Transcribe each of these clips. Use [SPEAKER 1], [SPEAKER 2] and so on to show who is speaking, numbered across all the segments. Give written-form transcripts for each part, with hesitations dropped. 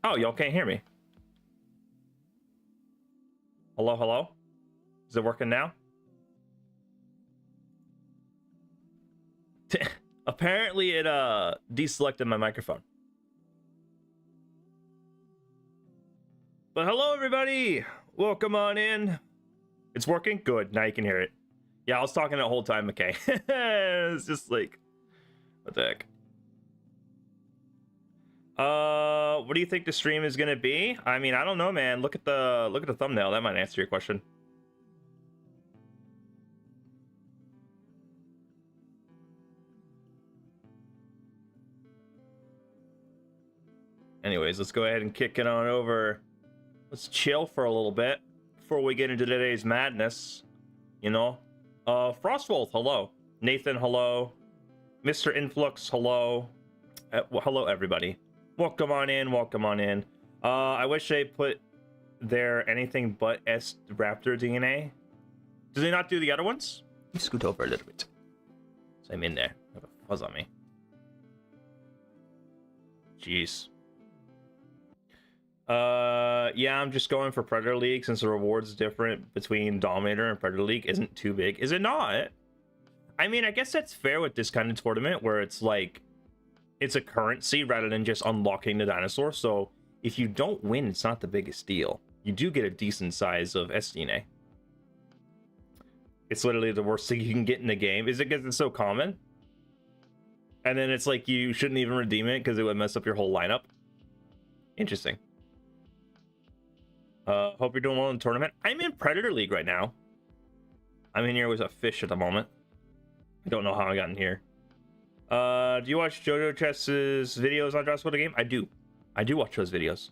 [SPEAKER 1] Oh, y'all can't hear me. Hello, hello? Is it working now? Apparently it deselected my microphone. But hello everybody! Welcome on in. It's working? Good, now you can hear it. Yeah, I was talking the whole time, McKay. It's just like, what the heck? What do you think the stream is gonna be? I mean, I don't know, man. Look at the thumbnail. That might answer your question. Anyways, let's go ahead and kick it on over. Let's chill for a little bit before we get into today's madness. You know? Frostwolf, hello. Nathan, hello. Mr. Influx, hello. Well, hello, everybody. Welcome on in, welcome on in. I wish they put there anything but S-Raptor DNA. Do they not do the other ones? Let me scoot over a little bit. So I'm in there. I have a fuzz on me. Jeez. Yeah, I'm just going for Predator League since the reward's different between Dominator and Predator League isn't too big. Is it not? I mean, I guess that's fair with this kind of tournament where it's like, it's a currency rather than just unlocking the dinosaur. So if you don't win, it's not the biggest deal. You do get a decent size of SDNA. It's literally the worst thing you can get in the game. Is it because it's so common? And then it's like you shouldn't even redeem it because it would mess up your whole lineup. Interesting. Hope you're doing well in the tournament. I'm in Predator League right now. I'm in here with a fish at the moment. I don't know how I got in here. Do you watch Jojo Chess's videos on Jurassic the game? I do. I do watch those videos.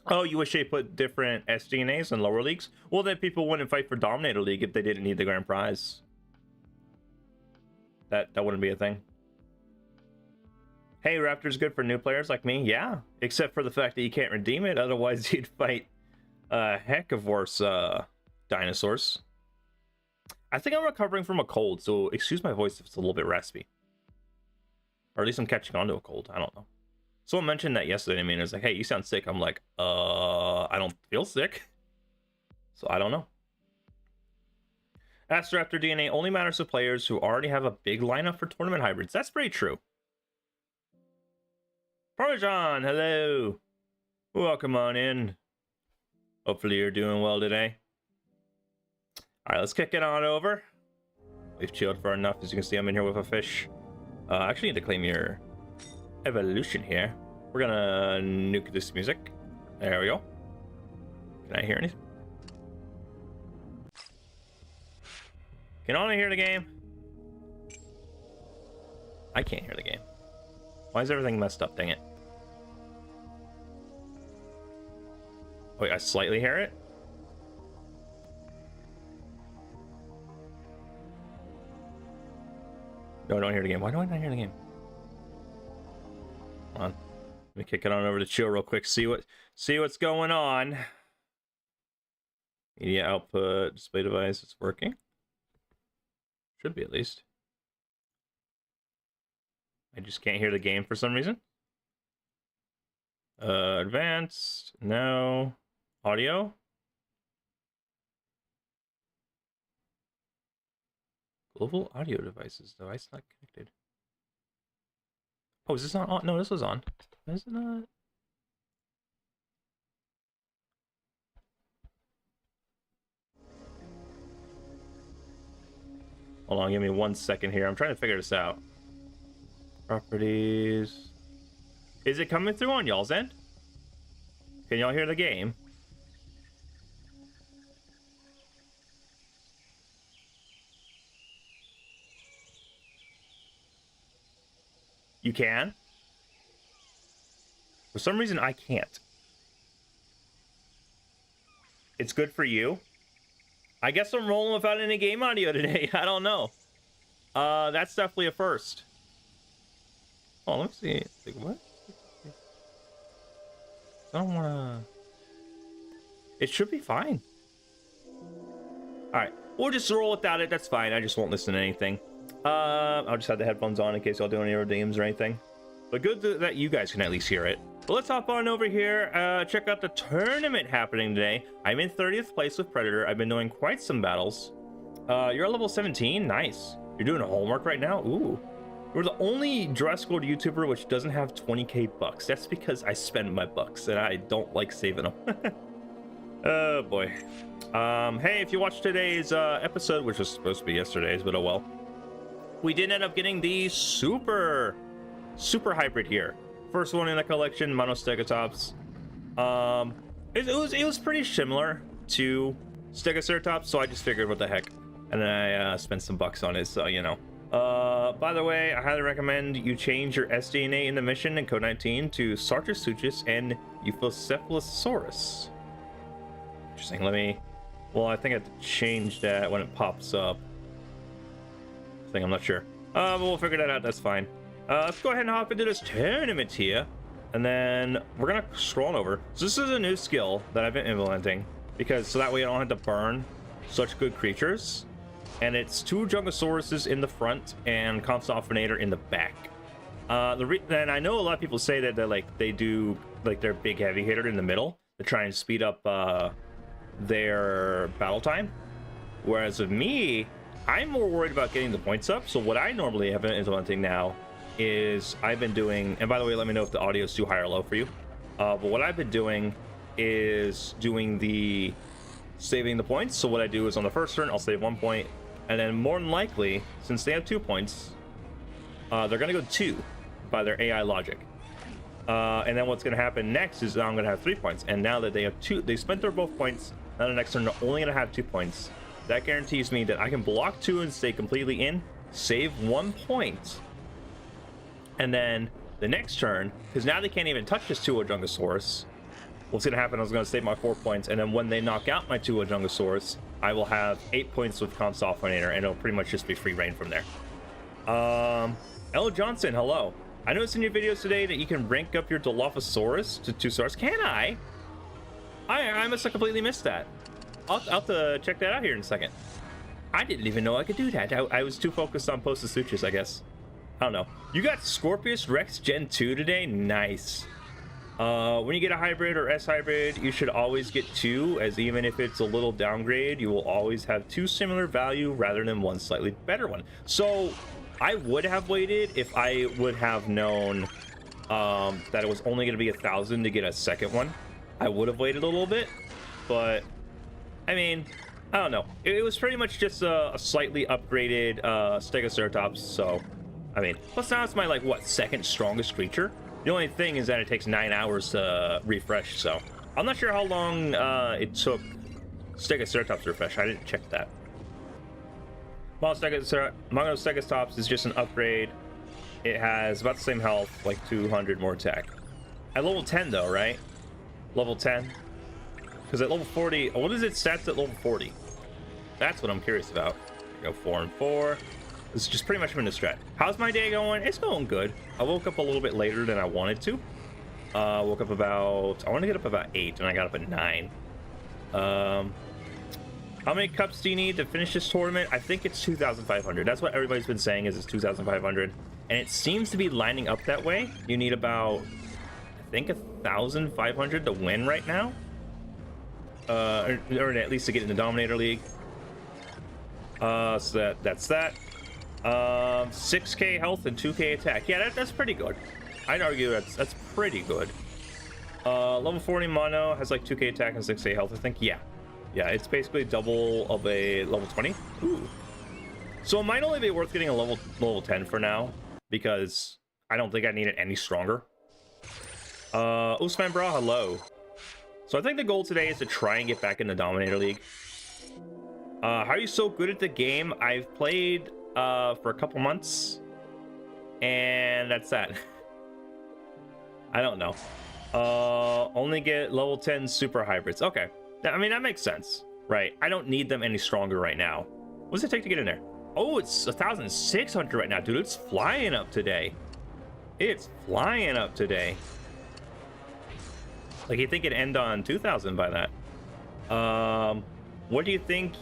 [SPEAKER 1] Oh, you wish they put different SDNAs in lower leagues? Well, then people wouldn't fight for Dominator League if they didn't need the grand prize. That wouldn't be a thing. Hey, Raptor's good for new players like me. Yeah, except for the fact that you can't redeem it. Otherwise, you'd fight a heck of worse dinosaurs. I think I'm recovering from a cold, so excuse my voice if it's a little bit raspy. Or at least I'm catching on to a cold. I don't know. Someone mentioned that yesterday to me and it's like, hey, you sound sick. I'm like, I don't feel sick. So I don't know. Raptor DNA only matters to players who already have a big lineup for tournament hybrids. That's pretty true. Parmesan, hello. Welcome on in. Hopefully you're doing well today. All right, let's kick it on over. We've chilled for enough. As you can see, I'm in here with a fish. I actually need to claim your evolution here. We're gonna nuke this music. There we go. Can I hear anything? Can only hear the game. I can't hear the game. Why is everything messed up? Dang it. Wait, I slightly hear it? No, I don't hear the game. Why do I not hear the game? Hold on. Let me kick it on over to chill real quick. See what's going on. Media output, display device, it's working. Should be at least. I just can't hear the game for some reason. Advanced, no. Audio. Global audio devices, device not connected. Oh, is this not on? No, this was on. Is it not? Hold on, give me 1 second here. I'm trying to figure this out. Properties. Is it coming through on y'all's end? Can y'all hear the game? You can? For some reason, I can't. It's good for you. I guess I'm rolling without any game audio today. I don't know. That's definitely a first. Oh, let me see. Like, what? I don't wanna... It should be fine. Alright. We'll just roll without it. That's fine. I just won't listen to anything. I'll just have the headphones on in case y'all do any redeems or anything. But good that you guys can at least hear it. But let's hop on over here, check out the tournament happening today. I'm in 30th place with Predator. I've been doing quite some battles. You're at level 17, nice. You're doing homework right now, ooh. We're the only Jurassic World YouTuber which doesn't have 20k bucks. That's because I spend my bucks and I don't like saving them. Oh boy. Hey, if you watched today's episode, which was supposed to be yesterday's, but oh well. We did end up getting the super hybrid here. First one in the collection, Monostegotops. It was pretty similar to Stegoceratops, so I just figured what the heck. And then I spent some bucks on it, so you know. By the way, I highly recommend you change your SDNA in the mission in Code 19 to Sartosuchus and Euoplocephalosaurus. Interesting, well, I think I have to change that when it pops up. I'm not sure. But we'll figure that out, that's fine. Let's go ahead and hop into this tournament here. And then we're gonna scroll on over. So this is a new skill that I've been implementing, because so that way I don't have to burn such good creatures. And it's 2 Jungosauruses in the front and Dominator in the back. And I know a lot of people say that they do like their big heavy hitter in the middle to try and speed up their battle time. Whereas with me, I'm more worried about getting the points up. So what I normally have been implementing now is I've been doing, and by the way, let me know if the audio is too high or low for you. But what I've been doing is doing the saving the points. So what I do is on the first turn, I'll save 1 point. And then more than likely, since they have 2 points, they're going to go 2 by their AI logic. And then what's going to happen next is I'm going to have 3 points. And now that they have 2, they spent their both points. Now the next turn, they're only going to have 2 points. That guarantees me that I can block 2 and stay completely in, save 1 point. And then the next turn, because now they can't even touch this 2 Jungosaurus, what's going to happen, I was going to save my 4 points. And then when they knock out my 2 Jungosaurus, I will have 8 points with Dominator, and it'll pretty much just be free reign from there. L. Johnson, hello. I noticed in your videos today that you can rank up your Dilophosaurus to 2 stars. Can I? I must have completely missed that. I'll have to check that out here in a second. I didn't even know I could do that. I was too focused on Postosuchus, I guess. I don't know. You got Scorpius Rex Gen 2 today? Nice. When you get a hybrid or S hybrid, you should always get 2, as even if it's a little downgrade, you will always have 2 similar value rather than 1 slightly better one. So I would have waited if I would have known that it was only going to be 1,000 to get a second one. I would have waited a little bit, but I mean, I don't know. It was pretty much just a slightly upgraded Stegoceratops, so I mean, plus now it's my like what, 2nd strongest creature. The only thing is that it takes 9 hours to refresh, so I'm not sure how long it took Stegoceratops to refresh. I didn't check that. Monostegotops is just an upgrade. It has about the same health, like 200 more attack. At level 10 though, right? Level 10? Because at level 40, what is its stats at level 40? That's what I'm curious about. Go 4 and 4. This is just pretty much been a strat. How's my day going? It's going good. I woke up a little bit later than I wanted to. Woke up about, I want to get up about 8 and I got up at 9. How many cups do you need to finish this tournament? I think it's 2,500. That's what everybody's been saying, is it's 2,500. And it seems to be lining up that way. You need about, I think, 1,500 to win right now. Or at least to get in the Dominator League. So that's that. 6k health and 2k attack. Yeah, that's pretty good. I'd argue that's pretty good. Level 40 mono has like 2k attack and 6k health, I think. Yeah, it's basically double of a level 20. Ooh. So it might only be worth getting a level 10 for now, because I don't think I need it any stronger. Usman Bra, hello. So I think the goal today is to try and get back in the Dominator League. How are you so good at the game? I've played for a couple months, and that's that. I don't know. Only get level 10 super hybrids. Okay, I mean, that makes sense, right? I don't need them any stronger right now. What does it take to get in there? Oh, it's 1,600 right now, dude. It's flying up today. It's flying up today. Like, you think it'd end on 2,000 by that. What do you think,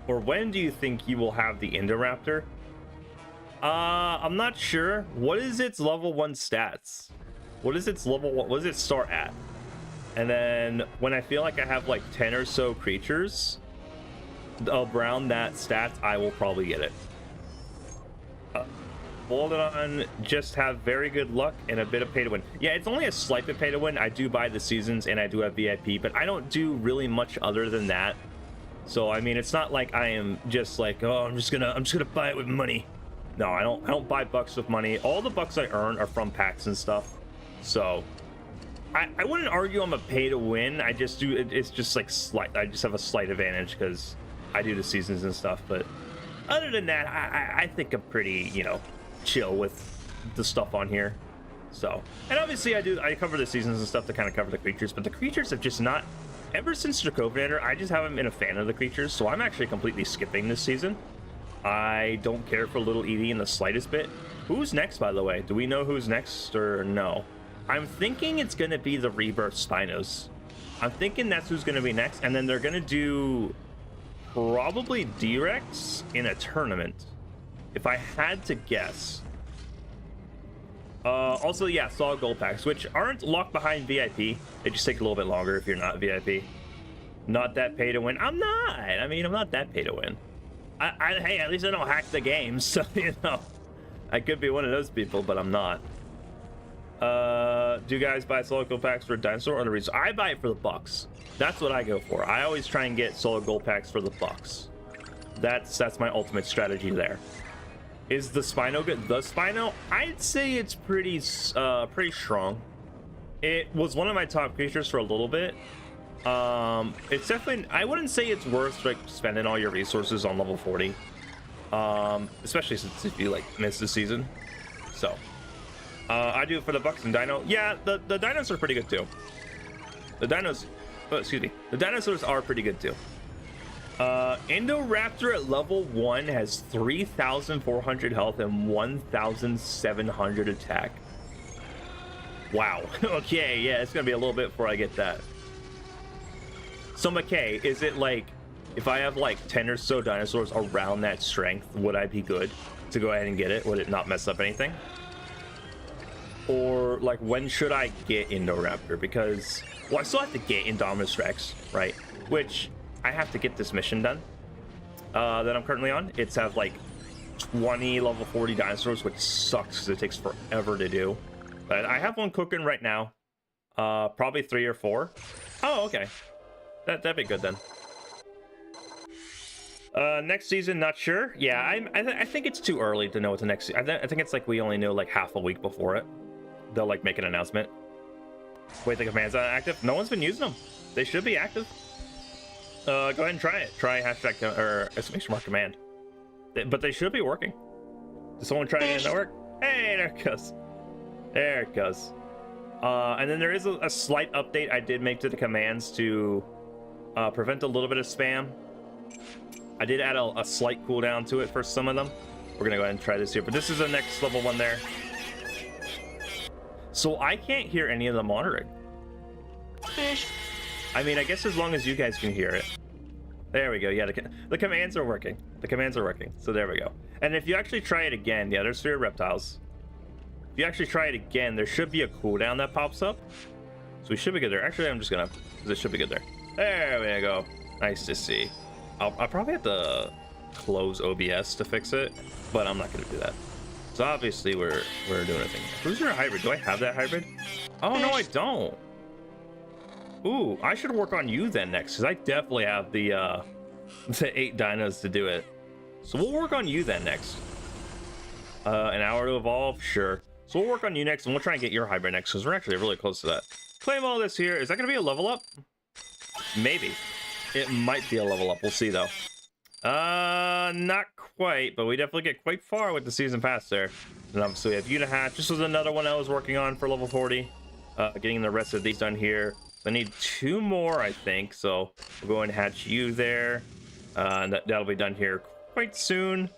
[SPEAKER 1] or when do you think you will have the Indoraptor? I'm not sure. What is its level 1 stats? What is its level? What does it start at? And then when I feel like I have like 10 or so creatures around that stats, I will probably get it. Hold on, just have very good luck and a bit of pay to win. Yeah, it's only a slight bit pay to win. I do buy the seasons and I do have VIP, but I don't do really much other than that. So I mean, it's not like I am just like, oh, I'm just gonna buy it with money. No, I don't buy bucks with money. All the bucks I earn are from packs and stuff. So I wouldn't argue I'm a pay to win. I just do it's just like slight. I just have a slight advantage because I do the seasons and stuff. But other than that, I think I'm pretty, you know, chill with the stuff on here. So, and obviously I cover the seasons and stuff to kind of cover the creatures, but the creatures have just not, ever since Dominator, I just haven't been a fan of the creatures. So I'm actually completely skipping this season. I don't care for Little Edie in the slightest bit. Who's next, by the way? Do we know who's next or no? I'm thinking it's going to be the Rebirth Spinos. I'm thinking that's who's going to be next. And then they're going to do probably D-Rex in a tournament, if I had to guess. Also, yeah, solid gold packs, which aren't locked behind VIP. They just take a little bit longer if you're not VIP. Not that pay to win. I'm not. I mean, I'm not that pay to win. Hey, at least I don't hack the game, so, you know, I could be one of those people, but I'm not. Do you guys buy solid gold packs for dinosaur or the reason? I buy it for the bucks. That's what I go for. I always try and get solid gold packs for the bucks. That's my ultimate strategy there. Is the Spino good? The Spino, I'd say it's pretty strong. It was one of my top creatures for a little bit. It's definitely, I wouldn't say it's worth like spending all your resources on level 40. Especially since if you like miss the season. So I do it for the bucks and dino. Yeah, the dinos are pretty good too. The dinos, oh, excuse me, the dinosaurs are pretty good too. Indoraptor at level 1 has 3,400 health and 1,700 attack. Wow. Okay, yeah, it's gonna be a little bit before I get that. So McKay, is it like, if I have like 10 or so dinosaurs around that strength, would I be good to go ahead and get it? Would it not mess up anything? Or like, when should I get Indoraptor? Because, well, I still have to get Indominus Rex, right? Which I have to get this mission done that I'm currently on. It's have like 20 level 40 dinosaurs, which sucks because it takes forever to do. But I have one cooking right now. Probably 3 or 4. Oh, okay. That'd be good then. Next season, not sure. Yeah, I think it's too early to know what the next. I think it's like we only know like half a week before it. They'll like make an announcement. Wait, the command's not active? No one's been using them. They should be active. Go ahead and try it. Try hashtag or exclamation mark command. But they should be working. Did someone try it in the network? Hey, there it goes. There it goes. And then there is a slight update I did make to the commands to prevent a little bit of spam. I did add a slight cooldown to it for some of them. We're gonna go ahead and try this here, but this is the next level one there. So I can't hear any of the monitoring. I mean, I guess as long as you guys can hear it. There we go. Yeah, the commands are working. The commands are working. So there we go. And if you actually try it again, yeah, there's 3 reptiles. If you actually try it again, there should be a cooldown that pops up. So we should be good there. Actually, I'm just gonna, because it should be good there. There we go. Nice to see. I'll probably have to close OBS to fix it, but I'm not gonna do that. So obviously we're doing a thing. Who's your hybrid? Do I have that hybrid? Oh no, I don't. Ooh, I should work on you then next, because I definitely have the 8 dinos to do it. So we'll work on you then next. An hour to evolve, sure. So we'll work on you next, and we'll try and get your hybrid next, because we're actually really close to that. Claim all this here. Is that gonna be a level up? Maybe. It might be a level up. We'll see though. Not quite, but we definitely get quite far with the season pass there. And obviously we have Unihatch. This was another one I was working on for level 40. Getting the rest of these done here. So I need 2 more, I think. So we'll go and hatch you there. And that'll be done here quite soon.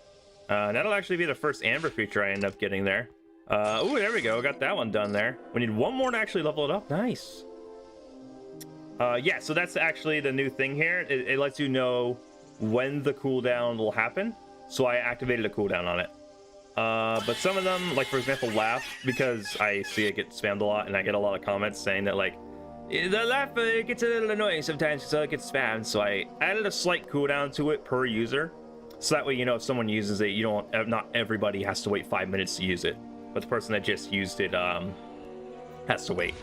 [SPEAKER 1] That'll actually be the first amber creature I end up getting there. Oh, there we go. Got that one done there. We need 1 more to actually level it up. Nice. Yeah, so that's actually the new thing here. It lets you know when the cooldown will happen. So I activated a cooldown on it. But some of them, like for example, laugh, because I see it get spammed a lot, and I get a lot of comments saying that like the laugh gets a little annoying sometimes, so it gets spammed. So I added a slight cooldown to it per user, so that way, you know, if someone uses it, you don't, not everybody has to wait 5 minutes to use it, but the person that just used it has to wait.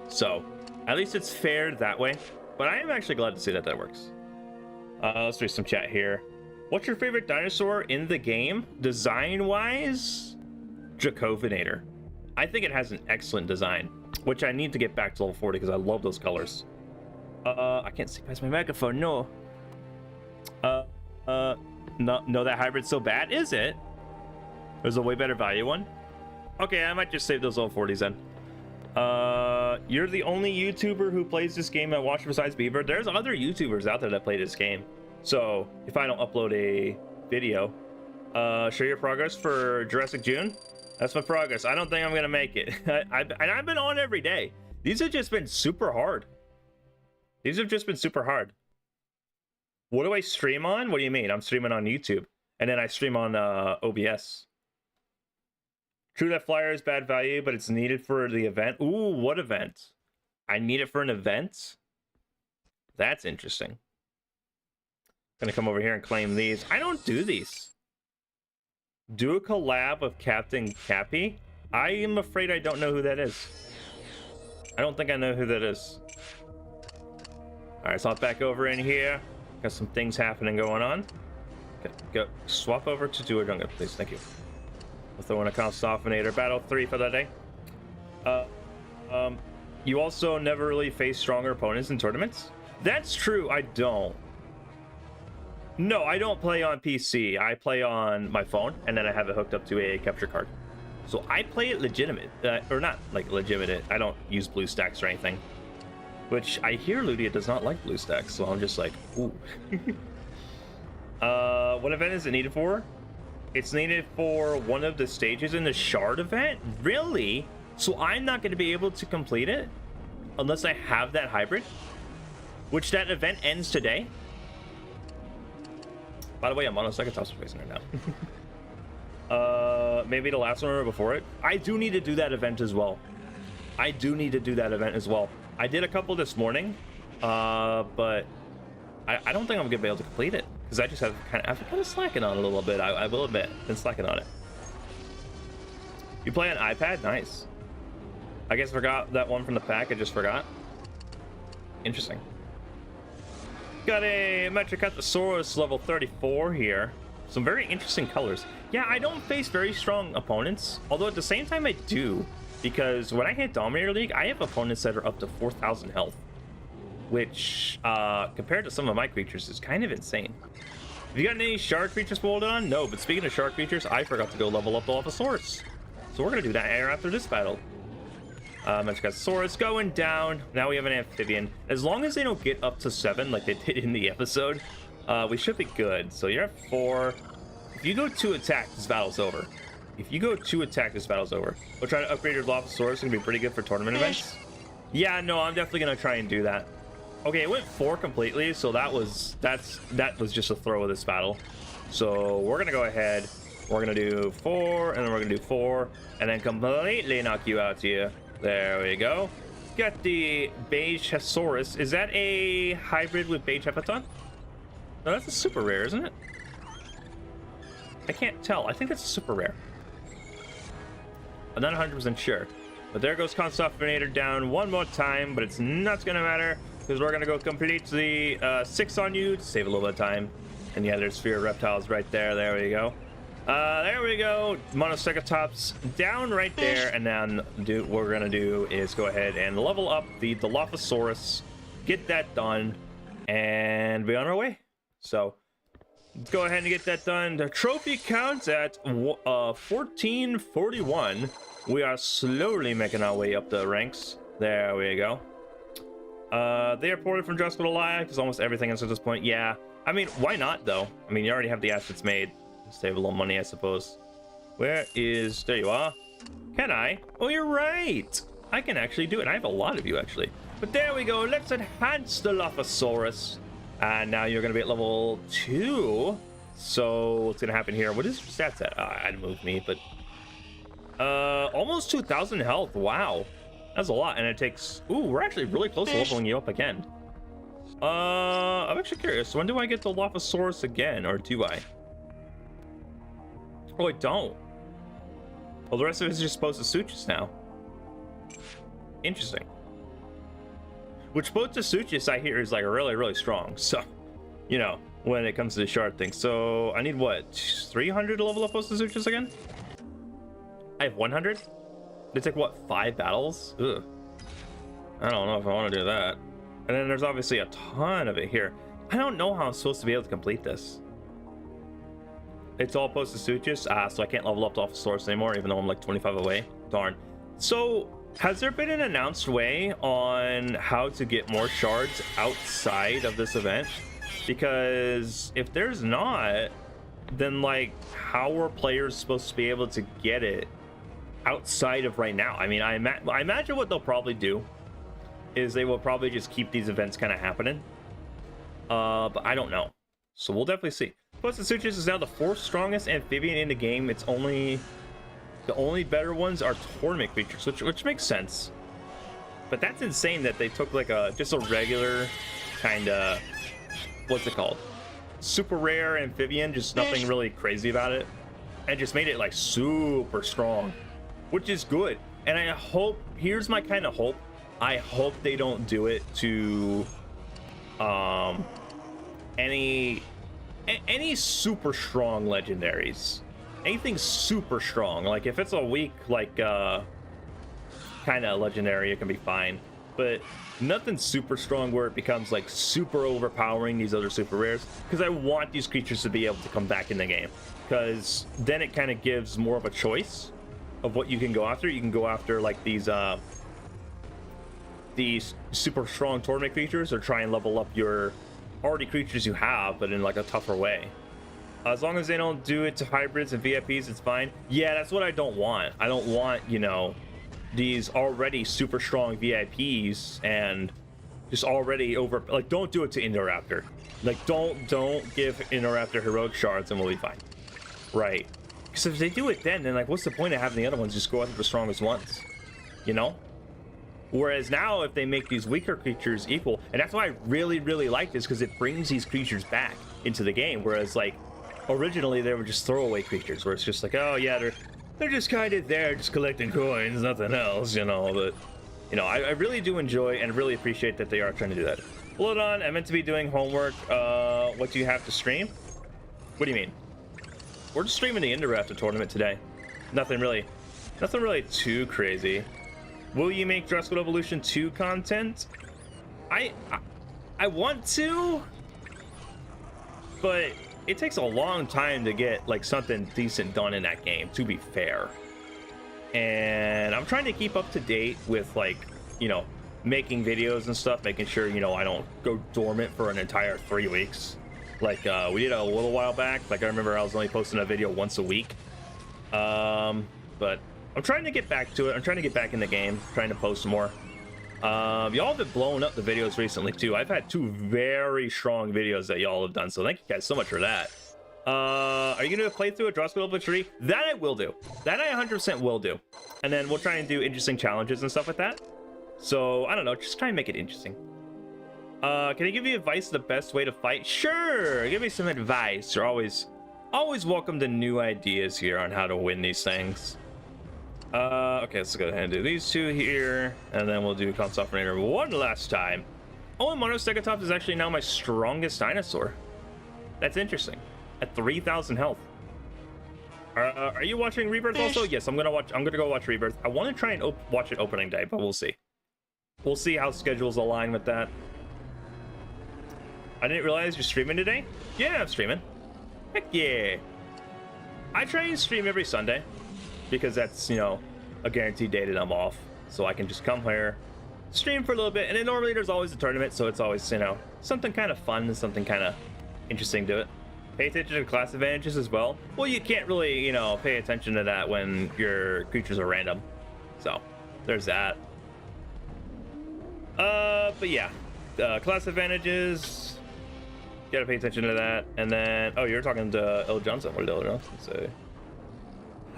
[SPEAKER 1] So at least it's fair that way. But I am actually glad to see that that works. Let's read some chat here. What's your favorite dinosaur in the game? Design-wise, Dominator. I think it has an excellent design, which I need to get back to level 40 because I love those colors. I can't see past my microphone. No. No, that hybrid's so bad, is it? There's a way better value one. Okay, I might just save those level 40s then. You're the only YouTuber who plays this game I watch besides Beaver. There's other YouTubers out there that play this game. So if I don't upload a video, share your progress for Jurassic June. That's my progress. I don't think I'm gonna make it. I've been on every day. These have just been super hard. These have just been super hard. What do I stream on? What do you mean? I'm streaming on YouTube, and then I stream on OBS. True that flyer is bad value, but it's needed for the event. Ooh, what event? I need it for an event? That's interesting. Gonna come over here and claim these. I don't do these. Do a collab of Captain Cappy? I am afraid I don't know who that is. I don't think I know who that is. Alright, so I'll back over in here. Got some things happening going on. Okay, go swap over to Duodunga, please. Thank you. We'll throw in a Dominator Battle 3 for that day. You also never really face stronger opponents in tournaments? That's true, I don't. No, I don't play on PC. I play on my phone, and then I have it hooked up to a capture card. So I play it legitimate, or not like legitimate. I don't use BlueStacks or anything. Which I hear Ludia does not like BlueStacks, so I'm just like, ooh. What event is it needed for? It's needed for one of the stages in the Shard event? Really? So I'm not going to be able to complete it unless I have that hybrid? Which that event ends today? By the way, I'm on a second top facing right now. Maybe the last one or before it. I do need to do that event as well. I did a couple this morning, but I don't think I'm gonna be able to complete it because I just have kind of slacking on it a little bit. I will admit, been slacking on it. You play on iPad? Nice. I guess I forgot that one from the pack. I just forgot. Interesting. Got a Metricosaurus level 34 here. Some very interesting colors. Yeah, I don't face very strong opponents, although at the same time I do, because when I hit Dominator League, I have opponents that are up to 4,000 health, which compared to some of my creatures is kind of insane. Have you got any shark creatures pulled on? No, but speaking of shark creatures, I forgot to go level up the Dilophosaurus. So we're gonna do that after this battle. Metricosaurus going down. Now we have an amphibian. As long as they don't get up to 7 like they did in the episode, we should be good. So you're at 4. If you go 2 attack, this battle's over. We'll try to upgrade your Dilophosaurus. It's gonna be pretty good for tournament events. Yeah, no, I'm definitely gonna try and do that. Okay, it went 4 completely, so that was just a throw of this battle. So we're gonna go ahead. We're gonna do 4, and then we're gonna do 4, and then completely knock you out here. There we go. Got the Beigeosaurus. Is that a hybrid with Beige Hepaton? No, that's a super rare, isn't it? I can't tell. I think that's a super rare. I'm not 100% sure. But there goes Dominator down one more time, but it's not going to matter because we're going to go complete the 6 on you to save a little bit of time. And yeah, there's Sphere of Reptiles right there. There we go. There we go. Monoceratops down right there, and then what we're gonna do is go ahead and level up the Dilophosaurus, get that done, and be on our way. So let's go ahead and get that done. The trophy counts at 1441. We are slowly making our way up the ranks. There we go. They are ported from Jurassic Alive because almost everything is at this point. Yeah, I mean, why not though? I mean, you already have the assets made. Save a little money, I suppose. There you are. Can I? Oh, you're right. I can actually do it. I have a lot of you, actually. But there we go. Let's enhance the Dilophosaurus. And now you're going to be at level 2. So what's gonna happen here? What is your stats at? I'd move me, but almost 2,000 health. Wow, that's a lot. And it takes, ooh, we're actually really close to leveling you up again. I'm actually curious, when do I get the Lophosaurus again, or do I? Oh, I don't. Well, the rest of it is just Postosuchus now. Interesting. Which Postosuchus I hear is like really strong, so you know, when it comes to the shard thing. So I need what, 300 to level up Postosuchus again? I have 100. It took what, 5 battles? Ugh. I don't know if I want to do that. And then there's obviously a ton of it here. I don't know how I'm supposed to be able to complete this. It's all Postosuchus, so I can't level up the Lophosaurus anymore, even though I'm like 25 away. Darn. So has there been an announced way on how to get more shards outside of this event? Because if there's not, then like, how are players supposed to be able to get it outside of right now? I mean, I imagine what they'll probably do is they will probably just keep these events kind of happening. But I don't know. So we'll definitely see. Postosuchus is now the 4th strongest amphibian in the game. It's only, the only better ones are tournament creatures, which makes sense. But that's insane that they took like just a regular kind of, what's it called? Super rare amphibian, just nothing really crazy about it, and just made it like super strong, which is good. And I hope, here's my kind of hope, I hope they don't do it to any super strong legendaries. Anything super strong, like if it's a weak like kind of legendary, it can be fine, but nothing super strong where it becomes like super overpowering these other super rares, because I want these creatures to be able to come back in the game, because then it kind of gives more of a choice of what you can go after. You can go after like these super strong tournament creatures, or try and level up your already creatures you have, but in like a tougher way. As long as they don't do it to hybrids and VIPs, it's fine. Yeah, that's what I don't want. I don't want, you know, these already super strong VIPs and just already over, like, don't do it to Indoraptor. Like, don't give Indoraptor heroic shards and we'll be fine. Right. Because if they do it then like, what's the point of having the other ones just go after the strongest ones? You know? Whereas now, if they make these weaker creatures equal, and that's why I really like this, because it brings these creatures back into the game. Whereas, like, originally they were just throwaway creatures, where it's just like, oh yeah, they're just kind of there, just collecting coins, nothing else, you know. But, you know, I really do enjoy and really appreciate that they are trying to do that. Hold on, I meant to be doing homework. What do you have to stream? What do you mean? We're just streaming the Indoraptor tournament today. Nothing really too crazy. Will you make Jurassic Evolution 2 content? I want to, but it takes a long time to get like something decent done in that game, to be fair. And I'm trying to keep up to date with, like, you know, making videos and stuff, making sure, you know, I don't go dormant for an entire 3 weeks like we did a little while back. Like, I remember I was only posting a video once a week. But I'm trying to get back to it. I'm trying to get back in the game, trying to post more. Y'all have been blowing up the videos recently too. I've had 2 very strong videos that y'all have done, so thank you guys so much for that. Are you gonna play through a Jurassic Evolution 3? That I will do. That I 100% will do. And then we'll try and do interesting challenges and stuff like that. So I don't know, just try and make it interesting. Can I give you advice the best way to fight? Sure, give me some advice. You're always welcome to new ideas here on how to win these things. Okay, let's go ahead and do these 2 here, and then we'll do Dominator one last time. Oh, and Monostegotops is actually now my strongest dinosaur. That's interesting. At 3,000 health. Are you watching Rebirth also? Yes, I'm gonna go watch Rebirth. I want to try and watch it opening day, but we'll see. We'll see how schedules align with that. I didn't realize you're streaming today. Yeah, I'm streaming. Heck yeah. I try and stream every Sunday, because that's, you know, a guaranteed day that I'm off, so I can just come here, stream for a little bit, and then normally there's always a tournament, so it's always, you know, something kind of fun and something kind of interesting to it. Pay attention to class advantages as well. Well, you can't really, you know, pay attention to that when your creatures are random, so there's that. But yeah, class advantages, Gotta pay attention to that. And then, oh, you're talking to L. Johnson. What did L. Johnson say?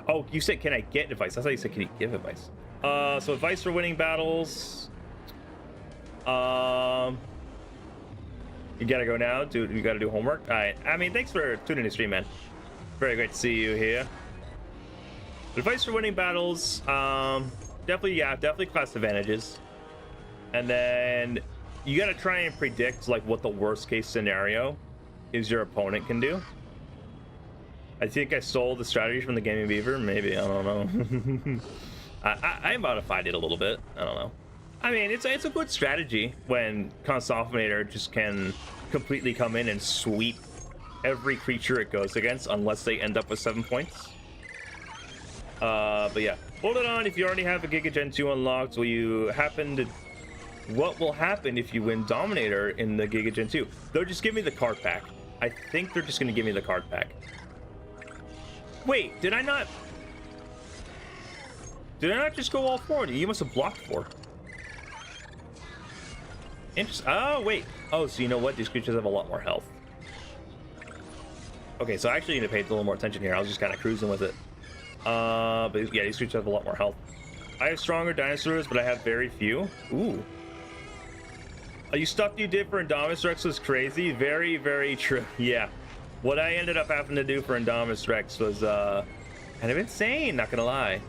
[SPEAKER 1] Oh, you said, can I get advice? I thought you said, can you give advice? So advice for winning battles. You gotta go now. Dude, you gotta do homework. All right. I mean, thanks for tuning in the stream, man. Very great to see you here. Advice for winning battles. Definitely class advantages. And then you gotta try and predict like what the worst case scenario is your opponent can do. I think I stole the strategy from the Gaming Beaver. Maybe, I don't know. I modified it a little bit. I don't know. I mean, it's a good strategy when Dominator just can completely come in and sweep every creature it goes against unless they end up with 7 points. But yeah, hold it on. If you already have a Giga Gen 2 unlocked, what will happen if you win Dominator in the Giga Gen 2? They'll just give me the card pack. I think they're just gonna give me the card pack. Wait, did I not just go all 40? You must have blocked 4. Interesting. Oh, wait. Oh, so you know what? These creatures have a lot more health. Okay, so I actually need to pay a little more attention here. I was just kind of cruising with it. But yeah, these creatures have a lot more health. I have stronger dinosaurs, but I have very few. Ooh. You stuff you did for Indominus Rex was crazy. Very, very true. Yeah. What I ended up having to do for Indominus Rex was kind of insane, not gonna lie.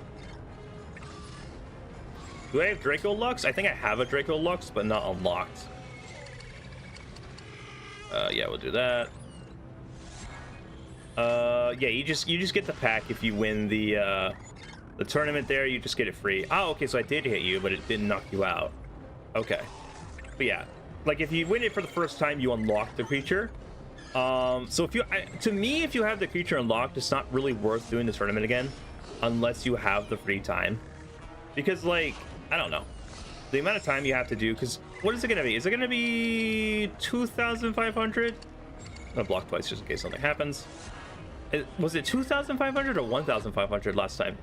[SPEAKER 1] Do I have Draco Lux? I think I have a Draco Lux, but not unlocked. Yeah, we'll do that. Yeah, you just get the pack if you win the tournament there. You just get it free. Oh, okay, so I did hit you, but it didn't knock you out. Okay, but yeah, like if you win it for the first time, you unlock the creature. So to me, if you have the creature unlocked, it's not really worth doing the tournament again, unless you have the free time, because like I don't know, the amount of time you have to do. Because what is it gonna be? Is it gonna be 2,500? I'm gonna block twice just in case something happens. Was it 2,500 or 1,500 last time?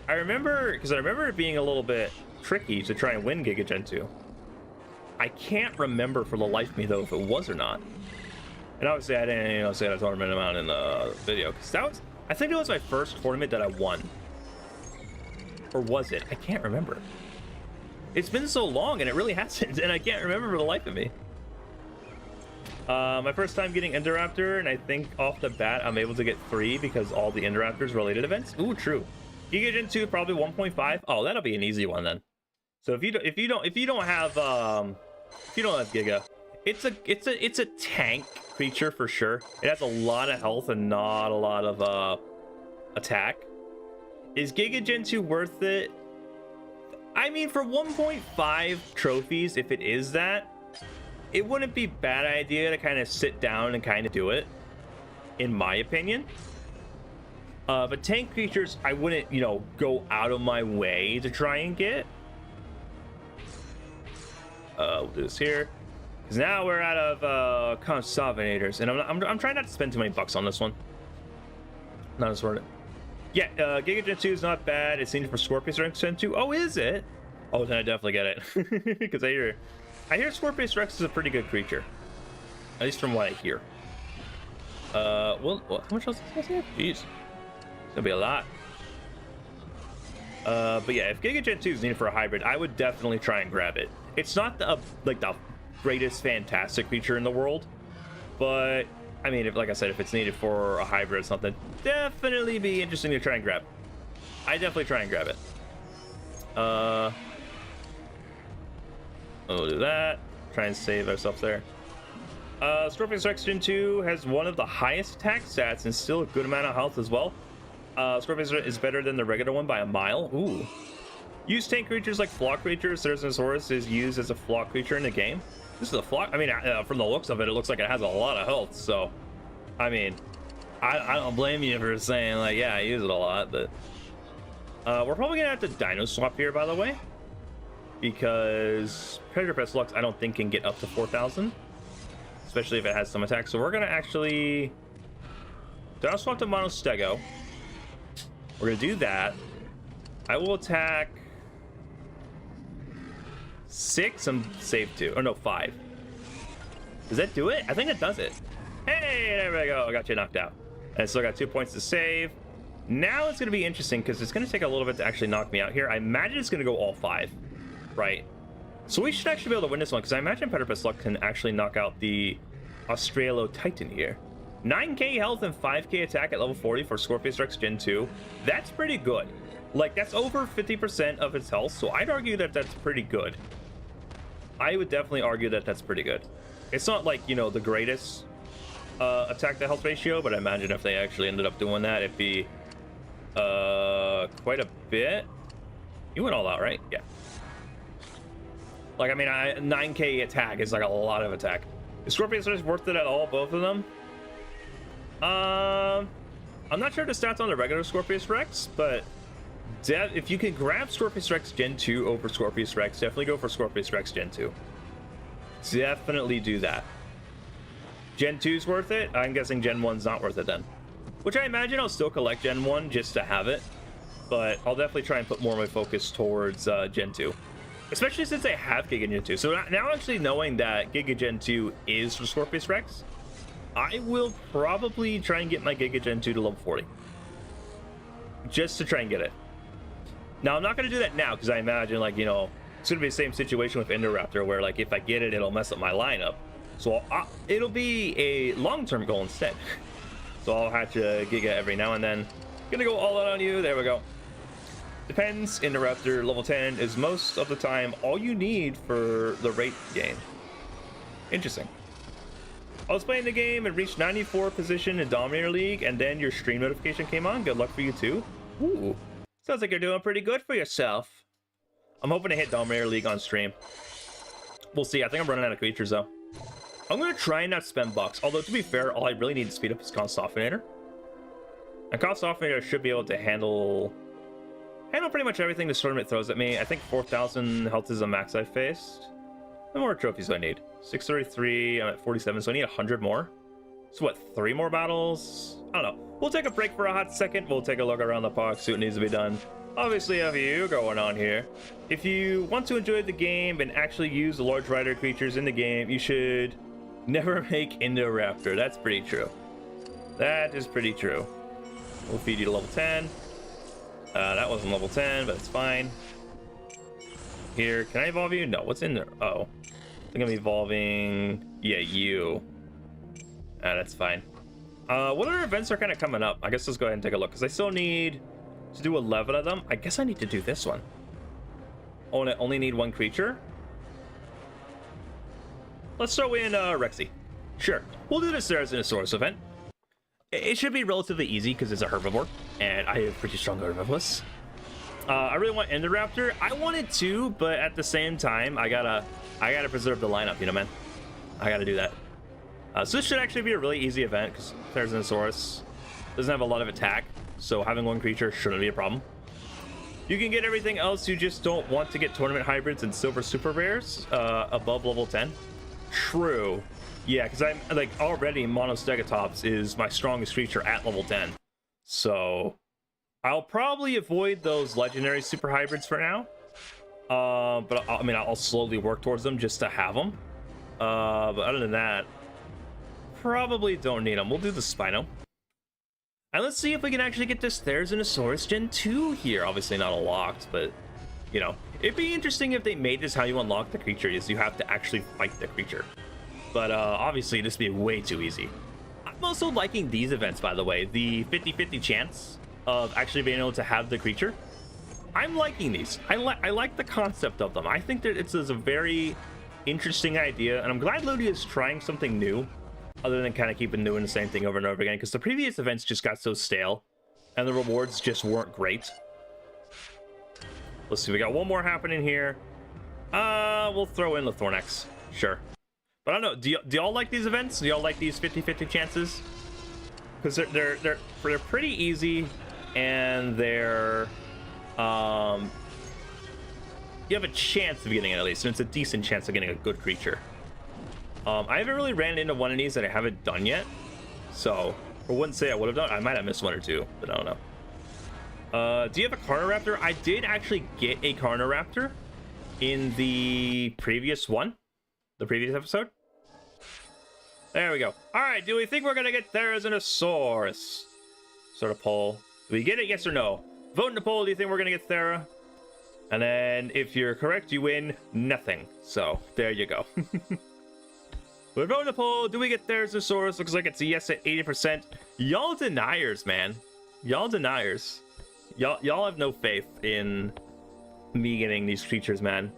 [SPEAKER 1] I remember it being a little bit tricky to try and win Giga Gen 2. I can't remember for the life of me though if it was or not. And obviously I didn't say that tournament amount in the video, because I think it was my first tournament that I won. Or was it? I can't remember. It's been so long and it really hasn't, and I can't remember for the life of me. My first time getting Indoraptor, and I think off the bat I'm able to get 3 because all the Indoraptors related events. Ooh, true. Giga Gen 2 probably 1.5. Oh, that'll be an easy one then. So if you don't have Giga, it's a tank creature for sure. It has a lot of health and not a lot of attack. Is Giga Gen 2 worth it? I mean, for 1.5 trophies, if it is that, it wouldn't be a bad idea to kind of sit down and kind of do it, in my opinion. But tank creatures, I wouldn't, go out of my way to try and get. We'll do this here, because now we're out of Dominators, and I'm trying not to spend too many bucks on this one. Not as worth it. Yeah, Giga Gen 2 is not bad. It's needed for Scorpius Rex Gen 2. Oh, is it? Oh, then I definitely get it. Because I hear Scorpius Rex is a pretty good creature. At least from what I hear. Well, how much else is this? Jeez. It's gonna be a lot. But yeah, if Giga Gen 2 is needed for a hybrid, I would definitely try and grab it. It's not the greatest fantastic creature in the world, but I mean, like I said, if it's needed for a hybrid or something, definitely be interesting to try and grab. I definitely try and grab it. We'll do that. Try and save ourselves there. Scorpius Rex Gen 2 has one of the highest attack stats and still a good amount of health as well. Scorpius is better than the regular one by a mile. Ooh. Use tank creatures like flock creatures. Ceratosaurus is used as a flock creature in the game. This is a flock. I mean, from the looks of it, it looks like it has a lot of health. So, I mean, I don't blame you for saying, like, yeah, I use it a lot. But we're probably going to have to dino swap here, by the way. Because Predator Pest Lux, I don't think, can get up to 4,000. Especially if it has some attack. So we're going to actually dino swap to Monostego. We're going to do that. I will attack 6 and save 2. Oh, no, 5. Does that do it? I think it does it. Hey, there we go. I got you knocked out. And I still got 2 points to save. Now it's going to be interesting because it's going to take a little bit to actually knock me out here. I imagine it's going to go all 5, right? So we should actually be able to win this one because I imagine Petripus Luck can actually knock out the Australo Titan here. 9k health and 5k attack at level 40 for Scorpius Rex Gen 2. That's pretty good. Like, that's over 50% of its health, so I'd argue that that's pretty good. I would definitely argue that that's pretty good. It's not like, you know, the greatest attack to health ratio, but I imagine if they actually ended up doing that, it'd be quite a bit. You went all out, right? Yeah. Like, I mean, 9k attack is like a lot of attack. Is Scorpius Rex worth it at all, both of them? I'm not sure the stats on the regular Scorpius Rex, but if you can grab Scorpius Rex Gen 2 over Scorpius Rex, definitely go for Scorpius Rex Gen 2. Definitely do that. Gen 2's worth it. I'm guessing Gen 1's not worth it then. Which I imagine I'll still collect Gen 1 just to have it. But I'll definitely try and put more of my focus towards Gen 2. Especially since I have Giga Gen 2. So now actually knowing that Giga Gen 2 is for Scorpius Rex, I will probably try and get my Giga Gen 2 to level 40. Just to try and get it. Now, I'm not going to do that now because I imagine, like, you know, it's going to be the same situation with INDORAPTOR where, like, if I get it, it'll mess up my lineup. So it'll be a long-term goal instead. So I'll hatch a Giga every now and then. Gonna go all out on you. There we go. Depends. INDORAPTOR level 10 is most of the time all you need for the rate game. Interesting. I was playing the game and reached 94th position in Dominator League, and then your stream notification came on. Good luck for you too. Ooh. Sounds like you're doing pretty good for yourself. I'm hoping to hit Dominator League on stream. We'll see. I think I'm running out of creatures though. I'm going to try and not spend bucks. Although, to be fair, all I really need to speed up is Cost Dominator. And Cost Dominator should be able to handle pretty much everything this tournament throws at me. I think 4,000 health is the max I've faced. How many more trophies do I need? 633. I'm at 47, so I need 100 more. So what, 3 more battles? I don't know. We'll take a break for a hot second. We'll take a look around the park, see what needs to be done. Obviously, I have you going on here. If you want to enjoy the game and actually use the large rider creatures in the game, you should never make INDORAPTOR. That's pretty true. That is pretty true. We'll feed you to level 10. That wasn't level 10, but it's fine. Here, can I evolve you? No, what's in there? Oh, I think I'm evolving. Yeah, you. That's fine. What other events are kind of coming up? I guess let's go ahead and take a look because I still need to do 11 of them. I guess I need to do this one. Oh, and I only need 1 creature. Let's throw in Rexy. Sure, we'll do this Therizinosaurus event. It should be relatively easy because it's a herbivore, and I have pretty strong herbivores. I really want INDORAPTOR. I wanted to, but at the same time, I gotta preserve the lineup, you know, man. I gotta do that. So this should actually be a really easy event because Therizinosaurus doesn't have a lot of attack, so having 1 creature shouldn't be a problem. You can get everything else. You just don't want to get tournament hybrids and silver super rares above level 10. True. Yeah, because I'm like already Monostegatops is my strongest creature at level 10. So I'll probably avoid those legendary super hybrids for now. But I mean, I'll slowly work towards them just to have them. But other than that, probably don't need them. We'll do the Spino. And let's see if we can actually get this Therizinosaurus Gen 2 here. Obviously not unlocked, but you know, it'd be interesting if they made this how you unlock the creature is you have to actually fight the creature. But obviously this would be way too easy. I'm also liking these events, by the way. The 50-50 chance of actually being able to have the creature. I'm liking these. I like the concept of them. I think that it's a very interesting idea, and I'm glad Lodi is trying something new, other than kind of keeping doing the same thing over and over again, because the previous events just got so stale, and the rewards just weren't great. Let's see, we got 1 more happening here. We'll throw in the Thornax. Sure. But I don't know, do y'all like these events? Do y'all like these 50-50 chances? Because they're pretty easy, and they're you have a chance of getting it at least, and it's a decent chance of getting a good creature. I haven't really ran into one of these that I haven't done yet, so I wouldn't say I would have done. I might have missed 1 or 2, but I don't know. Do you have a Carnoraptor? I did actually get a Carnoraptor in the previous one. The previous episode. There we go. All right, do we think we're gonna get Therizinosaurus? Sort of poll. Do we get it? Yes or no? Vote in the poll. Do you think we're gonna get Thera? And then if you're correct, you win nothing. So there you go. We're voting the poll. Do we get Therizinosaurus? Looks like it's a yes at 80%. Y'all deniers, man. Y'all deniers. Y'all have no faith in me getting these creatures, man.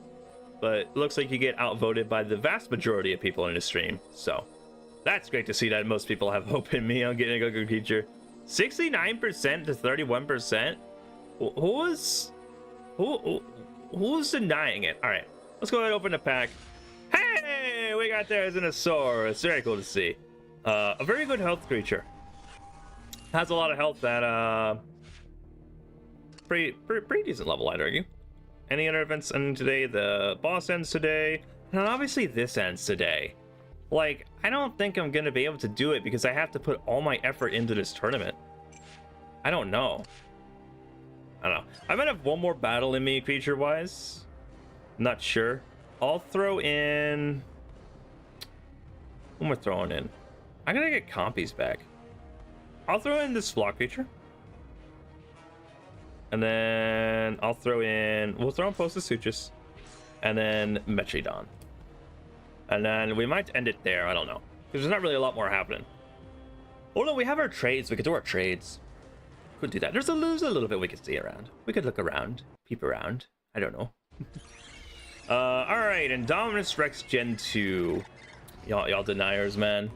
[SPEAKER 1] But it looks like you get outvoted by the vast majority of people in the stream. So that's great to see that most people have hope in me on getting a good creature. 69% to 31%. Who's denying it? All right, let's go ahead and open the pack. Hey, we got Therizinosaurus. Very cool to see. A very good health creature. Has a lot of health at pretty decent level, I'd argue. Any other events end today? The boss ends today, and obviously this ends today. Like, I don't think I'm gonna be able to do it because I have to put all my effort into this tournament. I don't know. I don't know. I might have one more battle in me creature-wise. Not sure. I'll throw in... What am I throwing in? I'm gonna get Compies back. I'll throw in this flock creature. And then I'll throw in... We'll throw in Postosuchus. And then Metrodon. And then we might end it there. I don't know. Because there's not really a lot more happening. Oh no, we have our trades. We could do our trades. Could do that. There's a little bit we could see around. We could look around. Peep around. I don't know. Alright, Indominus Rex Gen 2. Y'all deniers, man.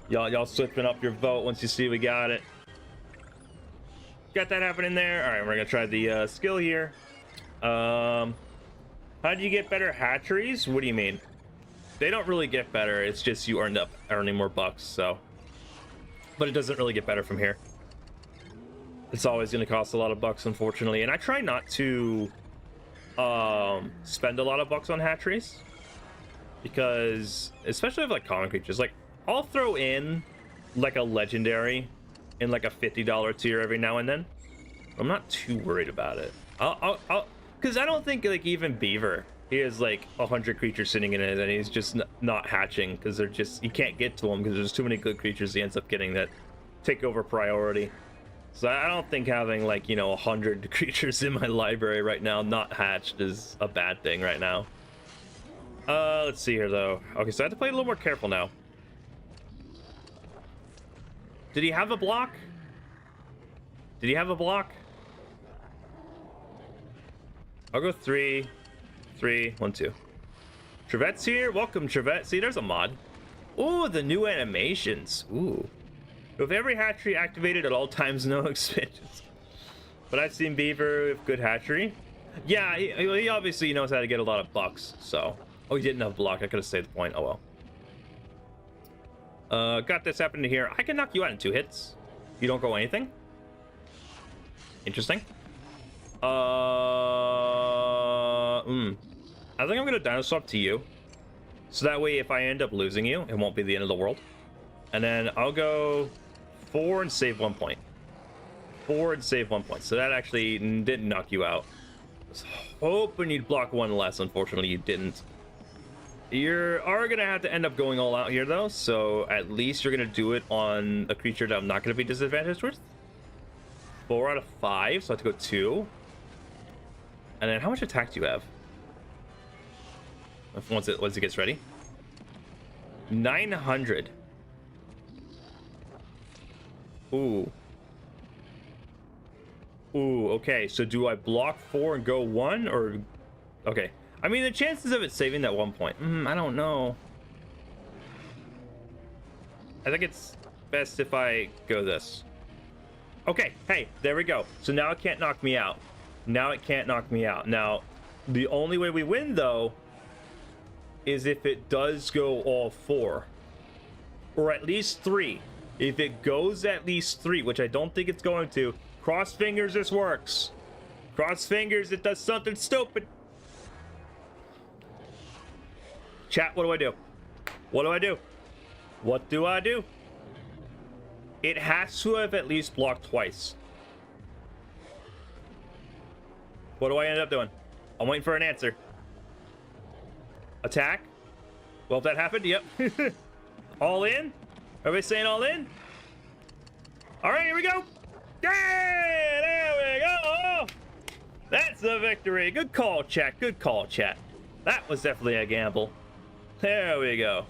[SPEAKER 1] Y'all switching up your vote once you see we got it. Got that happening there. Alright, we're gonna try the skill here. How do you get better hatcheries? What do you mean? They don't really get better. It's just you end up earning more bucks, so. But it doesn't really get better from here. It's always gonna cost a lot of bucks, unfortunately. And I try not to spend a lot of bucks on hatcheries, because especially with like common creatures, like I'll throw in like a legendary in like a $50 tier every now and then. I'm not too worried about it. I'll because I don't think like even Beaver, he has like 100 creatures sitting in it and he's just not hatching because they're just, you can't get to them because there's too many good creatures he ends up getting that take over priority. So I don't think having like, you know, 100 creatures in my library right now not hatched is a bad thing right now. Let's see here though. Okay, so I have to play a little more careful now. Did he have a block? Did he have a block? I'll go 3, 1, 2. Trevette's here. Welcome, Trevette. See, there's a mod. Ooh, the new animations. Ooh. With every hatchery activated at all times, no expansions. But I've seen Beaver with good hatchery. Yeah, he obviously knows how to get a lot of bucks, so. Oh, he didn't have block. I could have saved the point. Oh, well. Got this happening here. I can knock you out in 2 hits. You don't go anything. Interesting. I think I'm going to dinosaur up to you. So that way, if I end up losing you, it won't be the end of the world. And then I'll go 4 and save 1 point. 4 and save 1 point. So that actually didn't knock you out. I was hoping you'd block 1 less. Unfortunately, you didn't. You are going to have to end up going all out here, though. So at least you're going to do it on a creature that I'm not going to be disadvantaged with. 4 out of 5. So I have to go 2. And then how much attack do you have? Once it gets ready. 900. Ooh. Ooh, okay. So do I block 4 and go 1 or... Okay. I mean, the chances of it saving that 1 point. I don't know. I think it's best if I go this. Okay. Hey, there we go. So now it can't knock me out. Now it can't knock me out. Now, the only way we win, though, is if it does go all 4. Or at least 3. If it goes at least 3, which I don't think it's going to, cross fingers this works. Cross fingers it does something stupid. Chat, what do I do? What do I do? What do I do? It has to have at least blocked twice. What do I end up doing? I'm waiting for an answer. Attack? Well, if that happened, yep. All in? Everybody saying all in? All right, here we go. Yeah, there we go. That's the victory. Good call, chat. Good call, chat. That was definitely a gamble. There we go.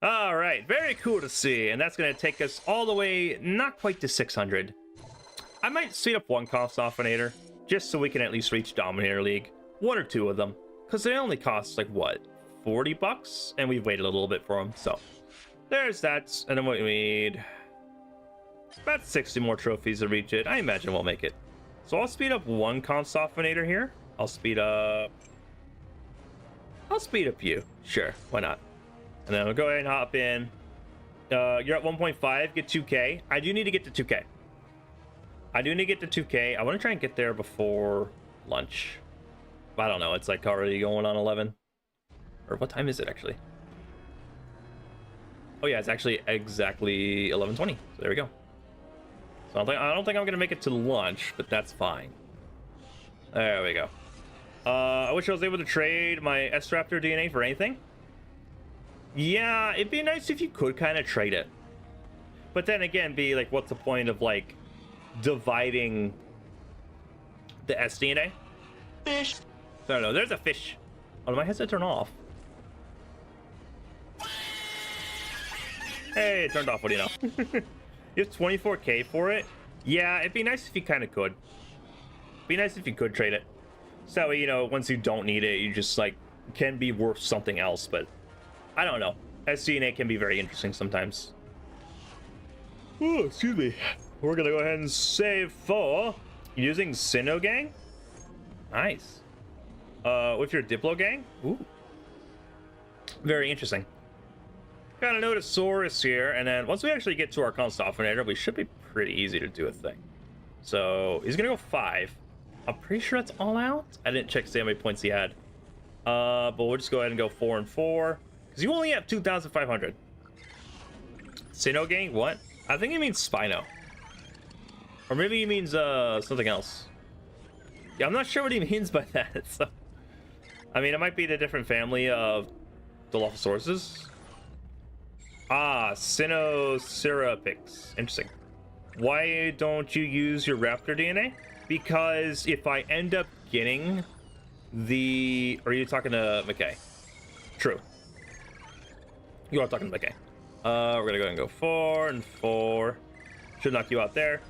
[SPEAKER 1] All right, very cool to see. And that's going to take us all the way, not quite to 600. I might speed up one cost Dominator, just so we can at least reach Dominator League. One or two of them. Because they only cost, like, what, 40 bucks? And we've waited a little bit for them, so. There's that. And then what we need... about 60 more trophies to reach it. I imagine we'll make it. So I'll speed up one cost Dominator here. I'll speed up you. Sure, why not? And then we'll go ahead and hop in. You're at 1.5, get 2k. I do need to get to 2k. I want to try and get there before lunch. I don't know, it's like already going on 11. Or what time is it actually? Oh yeah, it's actually exactly 11:20. So there we go. So I don't think I'm gonna make it to lunch, but that's fine. There we go. I wish I was able to trade my S-Raptor DNA for anything. Yeah, it'd be nice if you could kind of trade it. But then again, be like, what's the point of like dividing the S DNA? Fish. No, no, there's a fish. Oh, my headset turned off. Hey, it turned off. What do you know? You have 24k for it. Yeah, it'd be nice if you kind of could. Be nice if you could trade it. So you know, once you don't need it, you just like can be worth something else. But I don't know. SDNA can be very interesting sometimes. Oh, excuse me. We're gonna go ahead and save for using Sinnoh Gang. Nice. With your Diplo Gang. Ooh. Very interesting. Got a Notosaurus here, and then once we actually get to our Constantinator, we should be pretty easy to do a thing. So he's gonna go 5. I'm pretty sure that's all out. I didn't check to see how many points he had. But we'll just go ahead and go 4 and 4. Because you only have 2,500. Sinnoh Gang? What? I think he means Spino. Or maybe he means something else. Yeah, I'm not sure what he means by that. So, I mean, it might be the different family of Dilophosauruses. Ah, Sinosyrapix. Interesting. Why don't you use your Raptor DNA? Because if I end up getting the... Are you talking to McKay? True. You are talking to McKay. We're gonna go and go 4 and 4. Should knock you out there.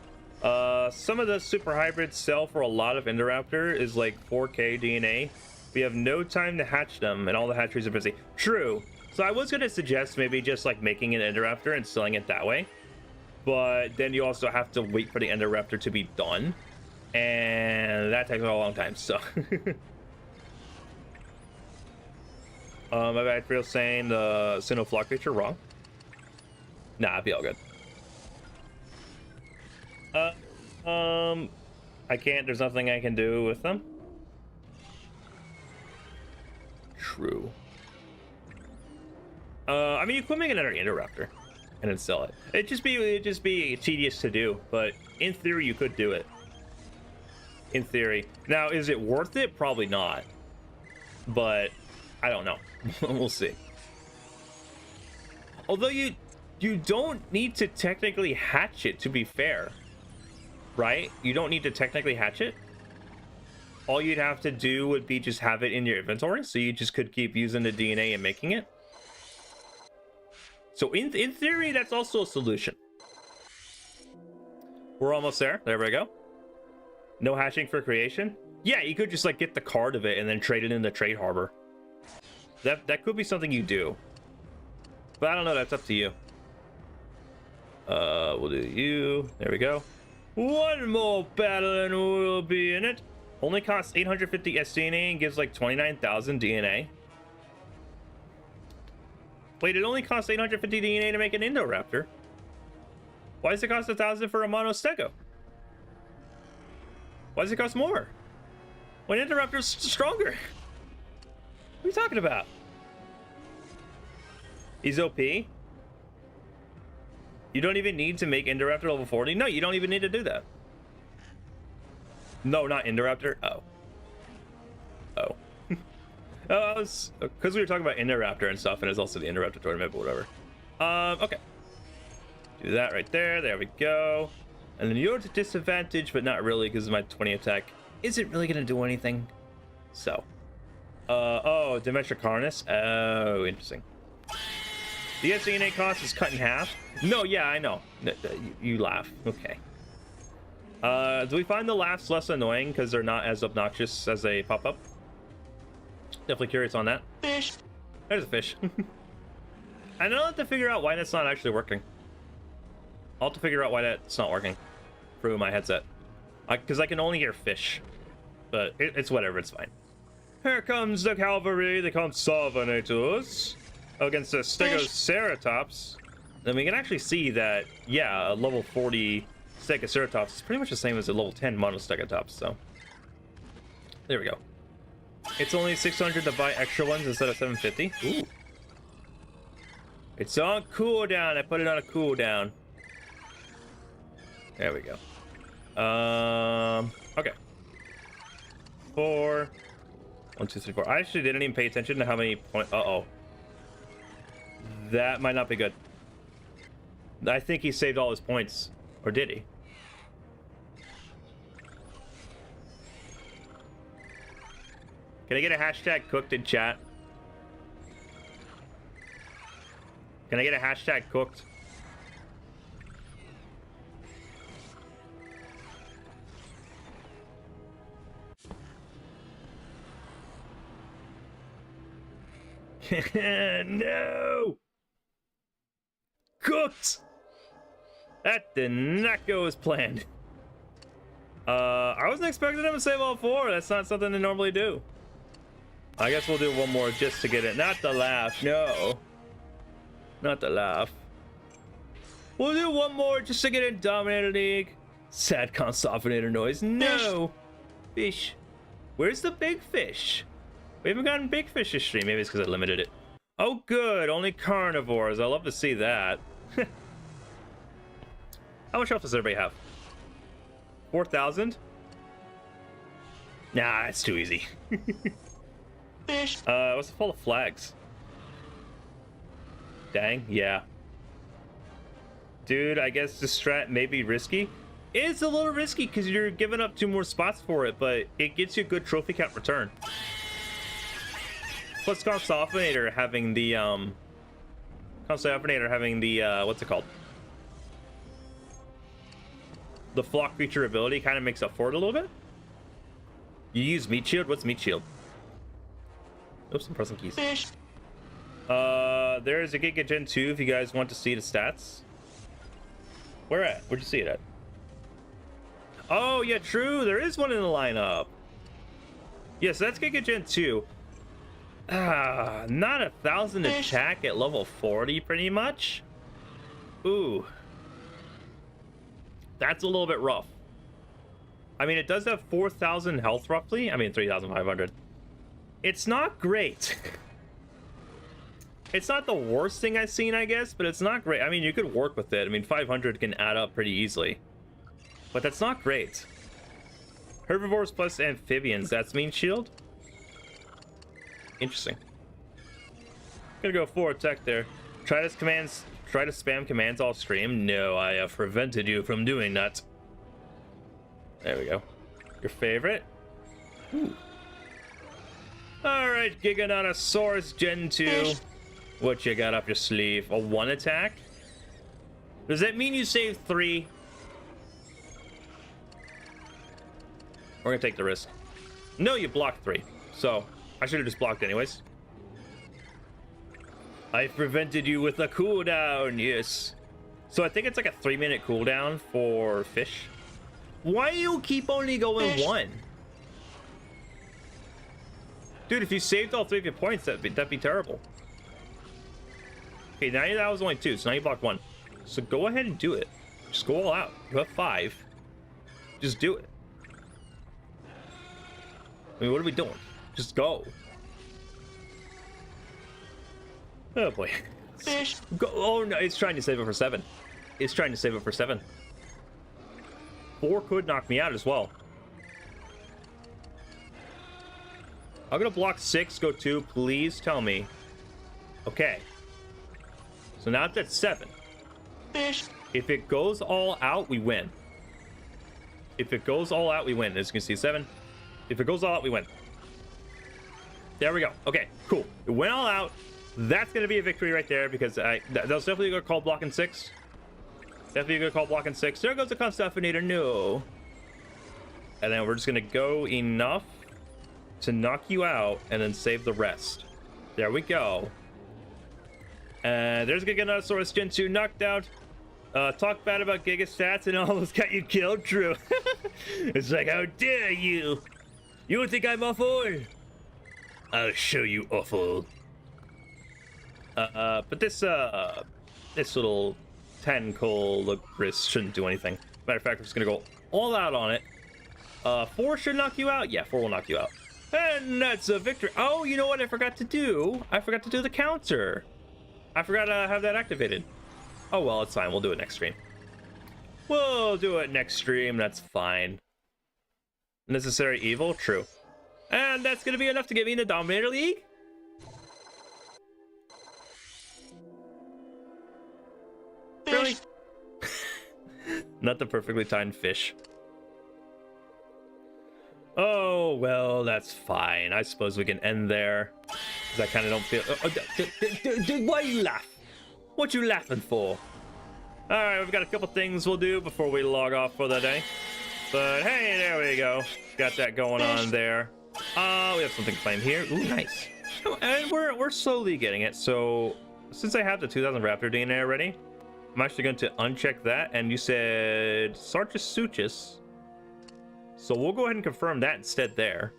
[SPEAKER 1] Some of the super hybrids sell for a lot of Indoraptor is like 4k DNA. We have no time to hatch them, and all the hatcheries are busy. True. So I was gonna suggest maybe just like making an Indoraptor and selling it that way. But then you also have to wait for the Indoraptor to be done. And that takes a long time, so. My bad for saying the Sinnoh flock creature wrong. Nah, I'd be all good. I can't, there's nothing I can do with them. True. I mean, you could make another Indoraptor and then sell it. It'd just be tedious to do, but in theory, you could do it. In theory. Now, is it worth it? Probably not. But I don't know. We'll see. Although you don't need to technically hatch it, to be fair. Right? You don't need to technically hatch it. All you'd have to do would be just have it in your inventory, so you just could keep using the DNA and making it. So in theory, that's also a solution. We're almost there. There we go. No hatching for creation. Yeah, you could just like get the card of it and then trade it in the trade harbor. That could be something you do. But I don't know, that's up to you. We'll do you. There we go. One more battle and we'll be in it. Only costs 850 SDNA and gives like 29,000 DNA. Wait, it only costs 850 DNA to make an Indoraptor. Why does it cost 1,000 for a Monostego? Why does it cost more? When Indoraptor's stronger. What are you talking about? He's OP. You don't even need to make Indoraptor level 40? No, you don't even need to do that. No, not Indoraptor. Oh. Oh. Because we were talking about Indoraptor and stuff, and it's also the Indoraptor tournament, but whatever. Okay. Do that right there. There we go. And then you're at a disadvantage, but not really, because my 20 attack isn't really going to do anything. So. Oh, Dementia Carnus. Oh, interesting. The SDNA cost is cut in half. No, yeah, I know. You laugh. Okay. Do we find the laughs less annoying because they're not as obnoxious as they pop up? Definitely curious on that. Fish. There's a fish. I don't have to figure out why that's not actually working. I'll have to figure out why that's not working through my headset. Because I can only hear fish. But it's whatever, it's fine. Here comes the cavalry, the Conservators, against the Stegoceratops. Then we can actually see that, yeah, a level 40 Stegoceratops is pretty much the same as a level 10 Monostegotops, so. There we go. It's only 600 to buy extra ones instead of 750. Ooh. It's on cooldown. I put it on a cooldown. There we go. Okay. 4. 1, 2, 3, 4. I actually didn't even pay attention to how many points. Uh-oh. That might not be good. I think he saved all his points. Or did he? Can I get a hashtag cooked in chat? Can I get a hashtag cooked? No! Cooked! That did not go as planned. I wasn't expecting him to save all 4. That's not something they normally do. I guess we'll do one more just to get it. Not the laugh, no. Not the laugh. We'll do one more just to get in Dominator League. Sad Consoffinator noise. No! Fish. Where's the big fish? We haven't gotten big fish this stream. Maybe it's because I limited it. Oh, good. Only carnivores. I love to see that. How much health does everybody have? 4,000? Nah, it's too easy. Fish. What's it full of flags? Dang, yeah. Dude, I guess the strat may be risky. It's a little risky because you're giving up 2 more spots for it, but it gets you a good trophy count return. Plus, Consoffinator having the what's it called? The flock creature ability kind of makes up for it a little bit. You use Meat Shield? What's Meat Shield? Oops, I'm pressing keys. Fish. There's a Giga Gen 2 if you guys want to see the stats. Where at? Where'd you see it at? Oh, yeah, true. There is one in the lineup. Yes, that's Giga Gen 2. Not 1,000 attack at level 40, pretty much. Ooh. That's a little bit rough. I mean, it does have 4,000 health, roughly. I mean, 3,500. It's not great. It's not the worst thing I've seen, I guess, but it's not great. I mean, you could work with it. I mean, 500 can add up pretty easily. But that's not great. Herbivores plus amphibians. That's Mean Shield? Interesting. Gonna go 4 attack there. Try to spam commands all stream. No, I have prevented you from doing that. There we go. Your favorite? Ooh. Alright, Giganotosaurus Gen 2. What you got up your sleeve? A 1 attack? Does that mean you save 3? We're gonna take the risk. No, you blocked 3. So, I should have just blocked anyways. I prevented you with a cooldown, yes. So I think it's like a 3-minute cooldown for fish. Why do you keep only going 1? Dude, if you saved all 3 of your points, that'd be terrible. Okay, now that was only 2, so now you blocked 1. So go ahead and do it. Just go all out. You have 5. Just do it. I mean, what are we doing? Just go. Oh boy. Fish. Go. Oh no, it's trying to save it for 7. It's trying to save it for 7. 4 could knock me out as well. I'll go to block 6, go 2. Please tell me. Okay. So now it's at 7.
[SPEAKER 2] Fish.
[SPEAKER 1] If it goes all out, we win. If it goes all out, we win. As you can see, 7. If it goes all out, we win. There we go. Okay, cool. It went all out. That's going to be a victory right there because that was definitely a good call blocking 6. Definitely a good call blocking 6. There goes the Constafinator. No. And then we're just going to go enough to knock you out and then save the rest. There we go. And there's going to get another Saurus Gen 2 knocked out. Talk bad about Giga stats and almost got you killed. True. It's like, how dare you? You think I'm awful? I'll show you awful. But this little 10 coal Logris shouldn't do anything. Matter of fact, I'm just gonna go all out on it. 4 should knock you out. Yeah, 4 will knock you out. And that's a victory. Oh, you know what I forgot to do? I forgot to do the counter. I forgot to have that activated. Oh, well, it's fine. We'll do it next stream. We'll do it next stream. That's fine. Necessary evil? True. And that's going to be enough to get me in the Dominator League? Really? Not the perfectly timed fish. Oh, well, that's fine. I suppose we can end there. Because I kind of don't feel... why you laugh? What you laughing for? Alright, we've got a couple things we'll do before we log off for the day. But hey, there we go. Got that going on there. We have something claimed here. Ooh, nice. Oh, and we're slowly getting it. So, since I have the 2000 Raptor DNA already, I'm actually going to uncheck that. And you said Sarchus Suchus. So we'll go ahead and confirm that instead there.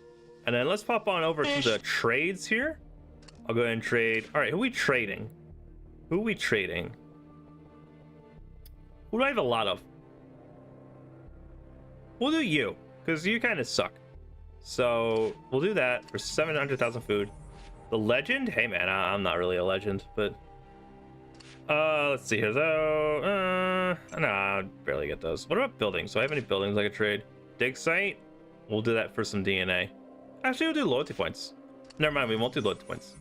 [SPEAKER 1] And then let's pop on over to the trades here. I'll go ahead and trade. All right, who are we trading? Who are we trading? Who do I have a lot of? We'll do you, because you kind of suck. So we'll do that for 700,000 food. The legend? Hey man, I'm not really a legend, but let's see here. So no, I barely get those. What about buildings? Do I have any buildings I could trade? Dig site? We'll do that for some DNA. Actually, we'll do loyalty points. Never mind, we won't do loyalty points.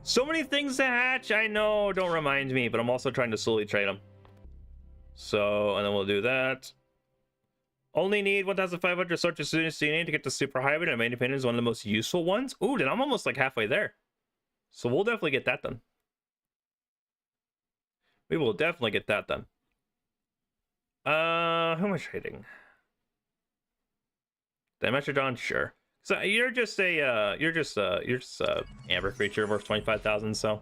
[SPEAKER 1] So many things to hatch, I know, don't remind me, but I'm also trying to slowly trade them. So, and then we'll do that. Only need 1,500 Sarchus DNA to get the super hybrid, and my independent is one of the most useful ones. Ooh, then I'm almost like halfway there. So we'll definitely get that done. We will definitely get that done. Who am I trading? Dimetrodon, sure. So you're just amber creature worth 25,000. So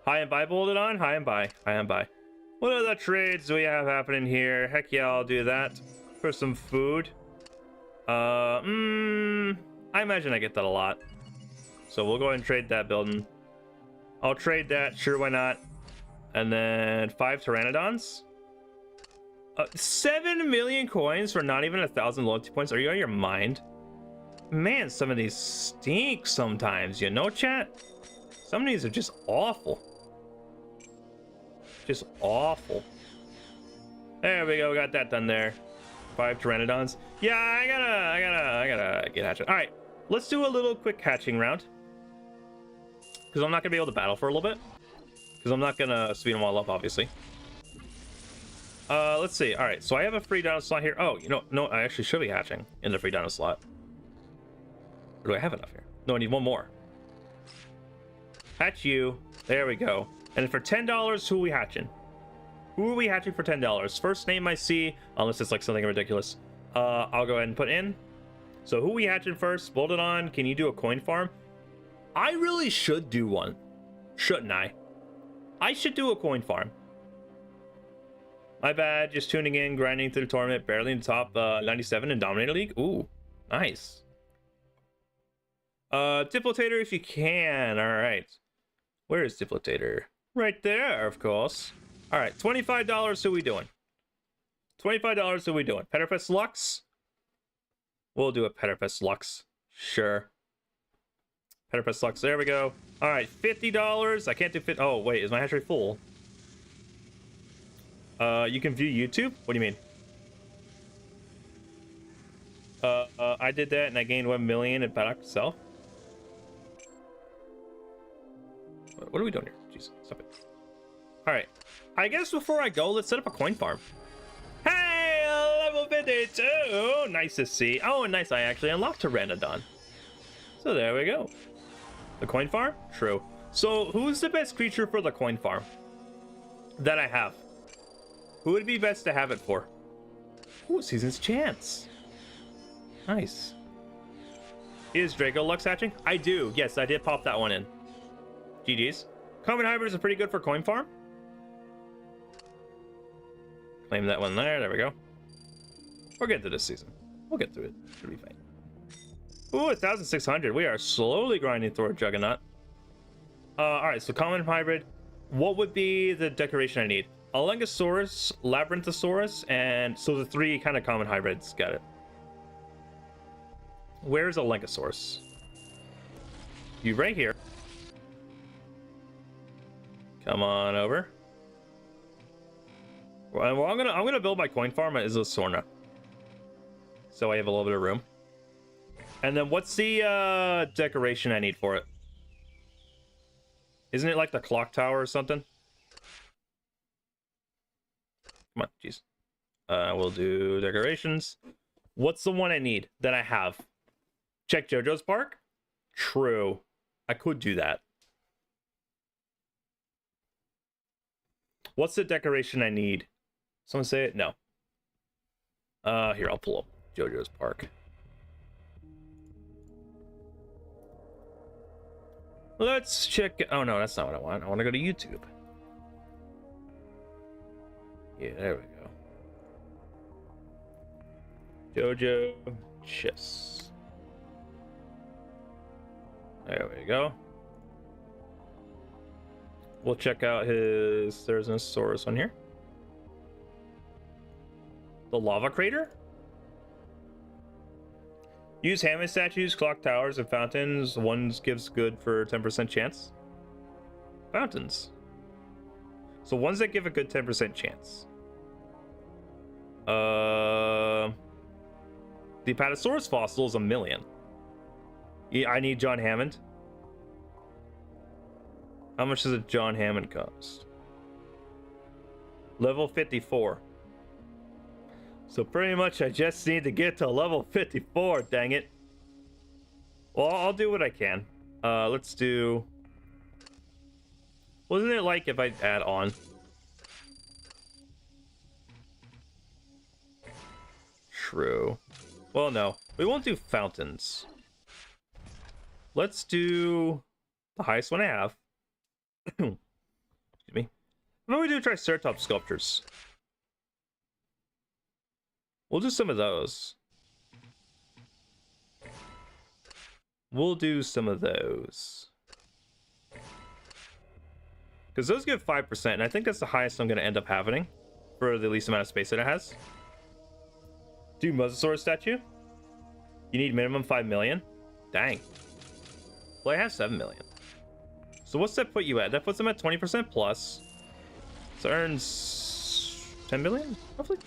[SPEAKER 1] high and buy, hold it on. High and buy. What other trades do we have happening here? Heck yeah, I'll do that for some food. I imagine I get that a lot. So we'll go ahead and trade that building. I'll trade that. Sure, why not? And then 5 Pteranodons. 7 million coins for not even 1,000 loyalty points. Are you out of your mind? Man, some of these stink sometimes, you know, chat? Some of these are just awful. Just awful. There we go, got that done there. 5 Pteranodons. Yeah, I gotta get hatching. All right, let's do a little quick hatching round. Because I'm not gonna be able to battle for a little bit. Because I'm not gonna speed them all up, obviously. Let's see. All right, so I have a free dino slot here. Oh, you know, no, I actually should be hatching in the free dino slot. Or do I have enough here? No, I need one more. Hatch you. There we go. And for $10, who are we hatching? Who are we hatching for $10? First name I see, unless it's like something ridiculous. I'll go ahead and put in. So who are we hatching first? Bolt it on. Can you do a coin farm? I really should do one. Shouldn't I? I should do a coin farm. My bad, just tuning in, grinding through the tournament, barely in the top 97 in Dominator League. Ooh, nice. Diplotator if you can. All right. Where is Diplotator? Right there, of course. All right, $25, who we doing? $25, who we doing? Petterfest Lux? We'll do a Petterfest Lux. Sure. Petterfest Lux, there we go. All right, $50. I can't do fit. Oh, wait, is my hatchery full? You can view YouTube? What do you mean? I did that and I gained 1 million at Paddock itself. What are we doing here? Jeez, stop it. All right. I guess before I go, let's set up a coin farm. Hey, level 52. Nice to see. Oh, and nice. I actually unlocked Pteranodon. So there we go. The coin farm? True. So who's the best creature for the coin farm that I have? Who would be best to have it for? Ooh, Season's Chance. Nice. Is Draco Lux hatching? I do. Yes, I did pop that one in. GG's. Common hybrids are pretty good for coin farm. Claim that one there. There we go. We'll get through this season. We'll get through it. It'll be fine. Ooh, 1,600. We are slowly grinding through our Juggernaut. All right, so common hybrid. What would be the decoration I need? Alengosaurus, Labyrinthosaurus, and so the 3 kind of common hybrids. Got it. Where's Alengosaurus? You right here. Come on over. Well, I'm gonna build my coin farm at Isosorna, so I have a little bit of room. And then what's the decoration I need for it? Isn't it like the clock tower or something? Come on, jeez. We'll do decorations. What's the one I need that I have? Check JoJo's Park? True. I could do that. What's the decoration I need? Someone say it? No. Here, I'll pull up JoJo's Park. Let's check. Oh, no, that's not what I want. I want to go to YouTube. Yeah, there we go. JoJo Chess. There we go. We'll check out his... There's an Saurus on here. The lava crater? Use Hammond statues, clock towers, and fountains. One gives good for 10% chance. Fountains. So ones that give a good 10% chance. The Apatosaurus fossil is 1 million. Yeah, I need John Hammond. How much does a John Hammond cost? Level 54. So pretty much I just need to get to level 54, dang it. Well, I'll do what I can. Let's do... Wasn't it like if I add on? True. Well, no. We won't do fountains. Let's do the highest one I have. Excuse me. How about we do Triceratops sculptures? We'll do some of those. We'll do some of those. Because those give 5%, and I think that's the highest I'm going to end up having for the least amount of space that it has. Do Mosasaurus statue? You need minimum 5 million? Dang. Well, I have 7 million. So what's that put you at? That puts them at 20% plus. So it earns 10 million, roughly.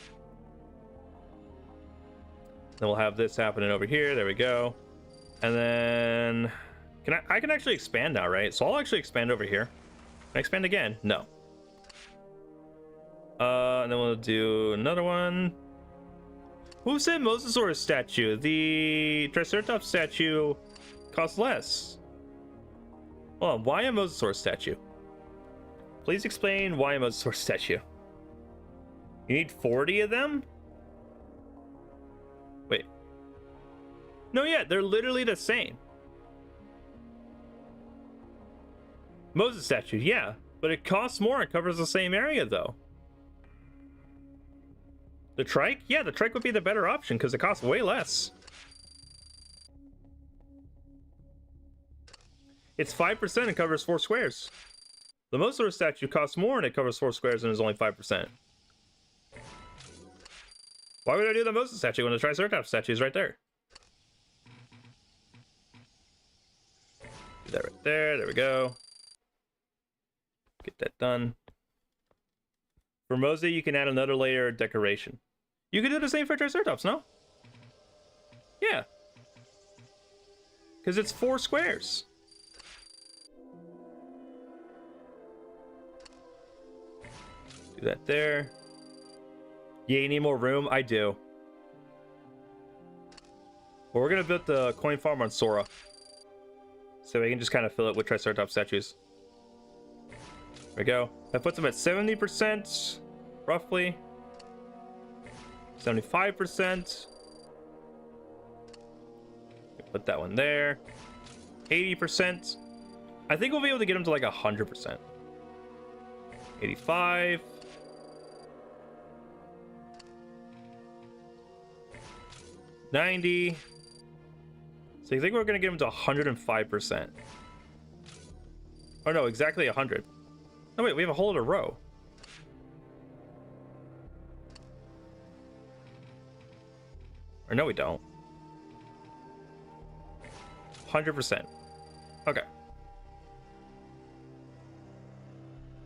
[SPEAKER 1] Then we'll have this happening over here. There we go. And then I can actually expand now, right? So I'll actually expand over here. Can I expand again? No. And then we'll do another one. Who said Mosasaurus statue? The Triceratops statue costs less. Hold on, why a Mosasaurus statue? Please explain why a Mosasaurus statue. You need 40 of them? Wait. No, yeah, they're literally the same. Moses statue, yeah. But it costs more. It covers the same area, though. The trike? Yeah, the trike would be the better option because it costs way less. It's 5% and covers 4 squares. The Mosasaurus statue costs more and it covers 4 squares and is only 5%. Why would I do the Mosasaurus statue when the Triceratops statue is right there? Do that right there. There we go. Get that done. For Mosa, you can add another layer of decoration. You can do the same for Triceratops, no? Yeah. Because it's 4 squares. Do that there. Yeah, you need more room? I do. Well, we're gonna build the coin farm on Sora. So we can just kind of fill it with Triceratops statues. There we go. That puts them at 70%, roughly. 75%. Put that one there. 80%. I think we'll be able to get them to like 100%. 85. 90. So you think we're gonna get them to 105%? Oh no, exactly 100. Oh wait, we have a whole other row. Or no, we don't. 100%. Okay.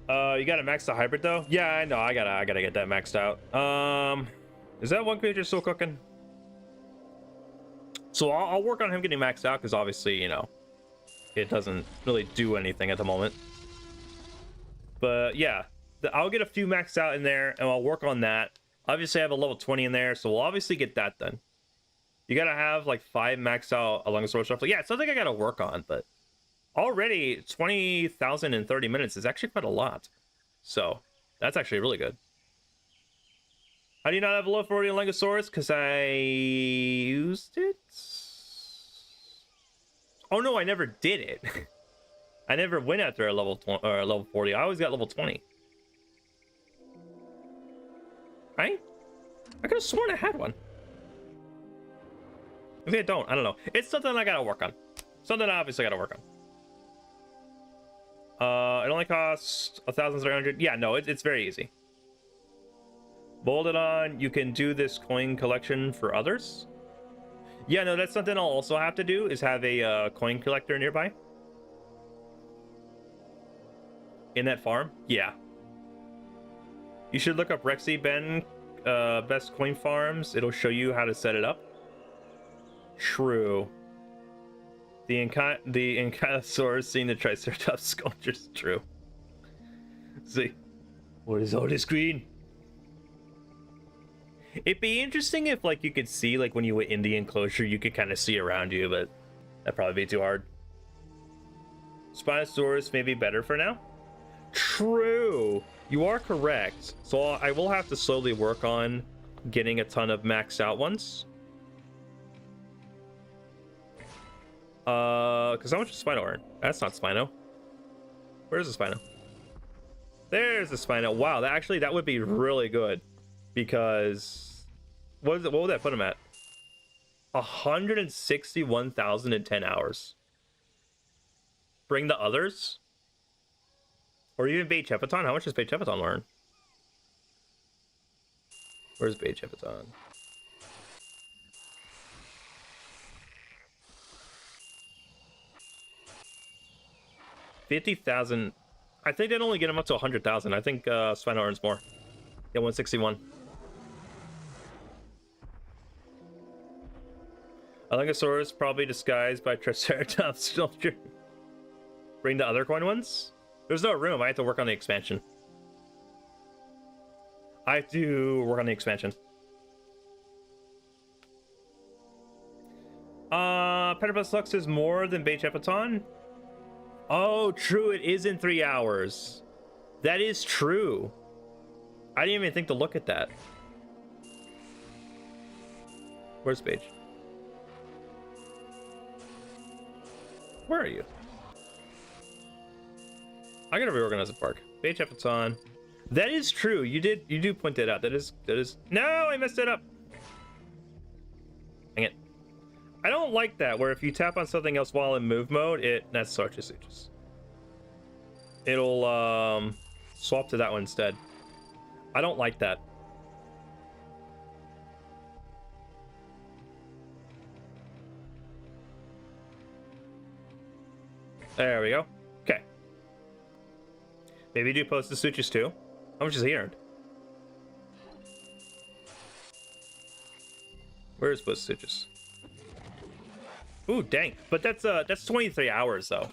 [SPEAKER 1] You gotta max the hybrid though? Yeah, I know. I gotta get that maxed out. Is that one creature still cooking? So I'll work on him getting maxed out because obviously, you know, it doesn't really do anything at the moment. But yeah, I'll get a few maxed out in there and I'll work on that. Obviously, I have a level 20 in there, so we'll obviously get that done. You gotta have like 5 maxed out along the sword stuff. Yeah, it's something I gotta work on, but already 20,000 in 30 minutes is actually quite a lot. So that's actually really good. How do you not have a level 40 in Legosaurus? Because I used it. Oh no, I never did it. I never went after a level 20 or a level 40. I always got level 20. Right? I could have sworn I had one. Maybe I don't. I don't know. It's something I gotta work on. Something I obviously gotta work on. It only costs 1,300. Yeah, no, it's very easy. Bolded on, you can do this coin collection for others. Yeah, no, that's something I'll also have to do, is have a coin collector nearby. In that farm? Yeah. You should look up Rexy Ben best coin farms. It'll show you how to set it up. True. The Ankylosaurus seeing the Triceratops sculptures. True. See, what is all this green? It'd be interesting if, like, you could see, like, when you went in the enclosure, you could kind of see around you, but that'd probably be too hard. Spinosaurus may be better for now. True. You are correct. So I will have to slowly work on getting a ton of maxed out ones. Because how much is Spino earn? That's not Spino. Where's the Spino? There's the Spino. Wow, that would be really good. Because what would that put him at? 161,000 in 10 hours. Bring the others? Or even Bait Chepaton? How much does Bait Chepaton learn? Where's Bait Chepaton? $50,000. I think they'd only get him up to 100,000. I think Spino earns more. Yeah, 161. Allosaurus probably disguised by Triceratops sculpture. Bring the other coin ones? There's no room. I have to work on the expansion. I have to work on the expansion. Petrobus Lux is more than Bait Chepaton. Oh, true. It is in 3 hours. That is true. I didn't even think to look at that. Where's Paige? Where are you? I gotta reorganize the park. Bait Chepaton. That is true. You do point that out. That is. No, I messed it up. Dang it. I don't like that, where if you tap on something else while in move mode, that's Sarchus. It'll swap to that one instead. I don't like that. There we go. Okay. Maybe do post the Suchus too. How much is he earned? Where's post Suchus? Ooh, dang. But that's 23 hours though.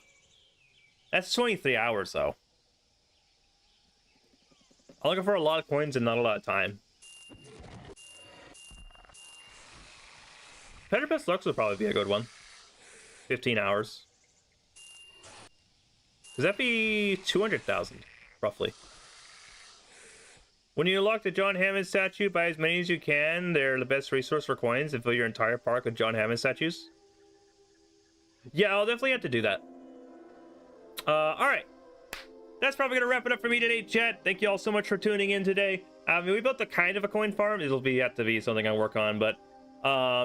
[SPEAKER 1] That's 23 hours though. I'm looking for a lot of coins and not a lot of time. Better Best Looks would probably be a good one. 15 hours. Does that be 200,000, roughly? When you unlock the John Hammond statue, buy as many as you can. They're the best resource for coins and fill your entire park with John Hammond statues. Yeah, I'll definitely have to do that. Alright. That's probably going to wrap it up for me today, chat. Thank you all so much for tuning in today. We built a kind of a coin farm. It'll have to be something I work on, but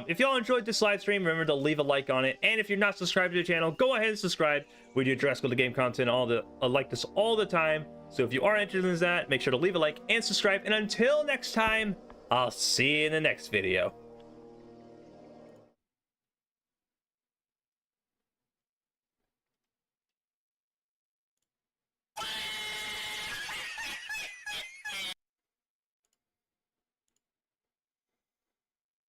[SPEAKER 1] if y'all enjoyed this live stream, remember to leave a like on it. And if you're not subscribed to the channel, go ahead and subscribe. We do Jurassic the game content like this all the time. So if you are interested in that, make sure to leave a like and subscribe. And until next time, I'll see you in the next video.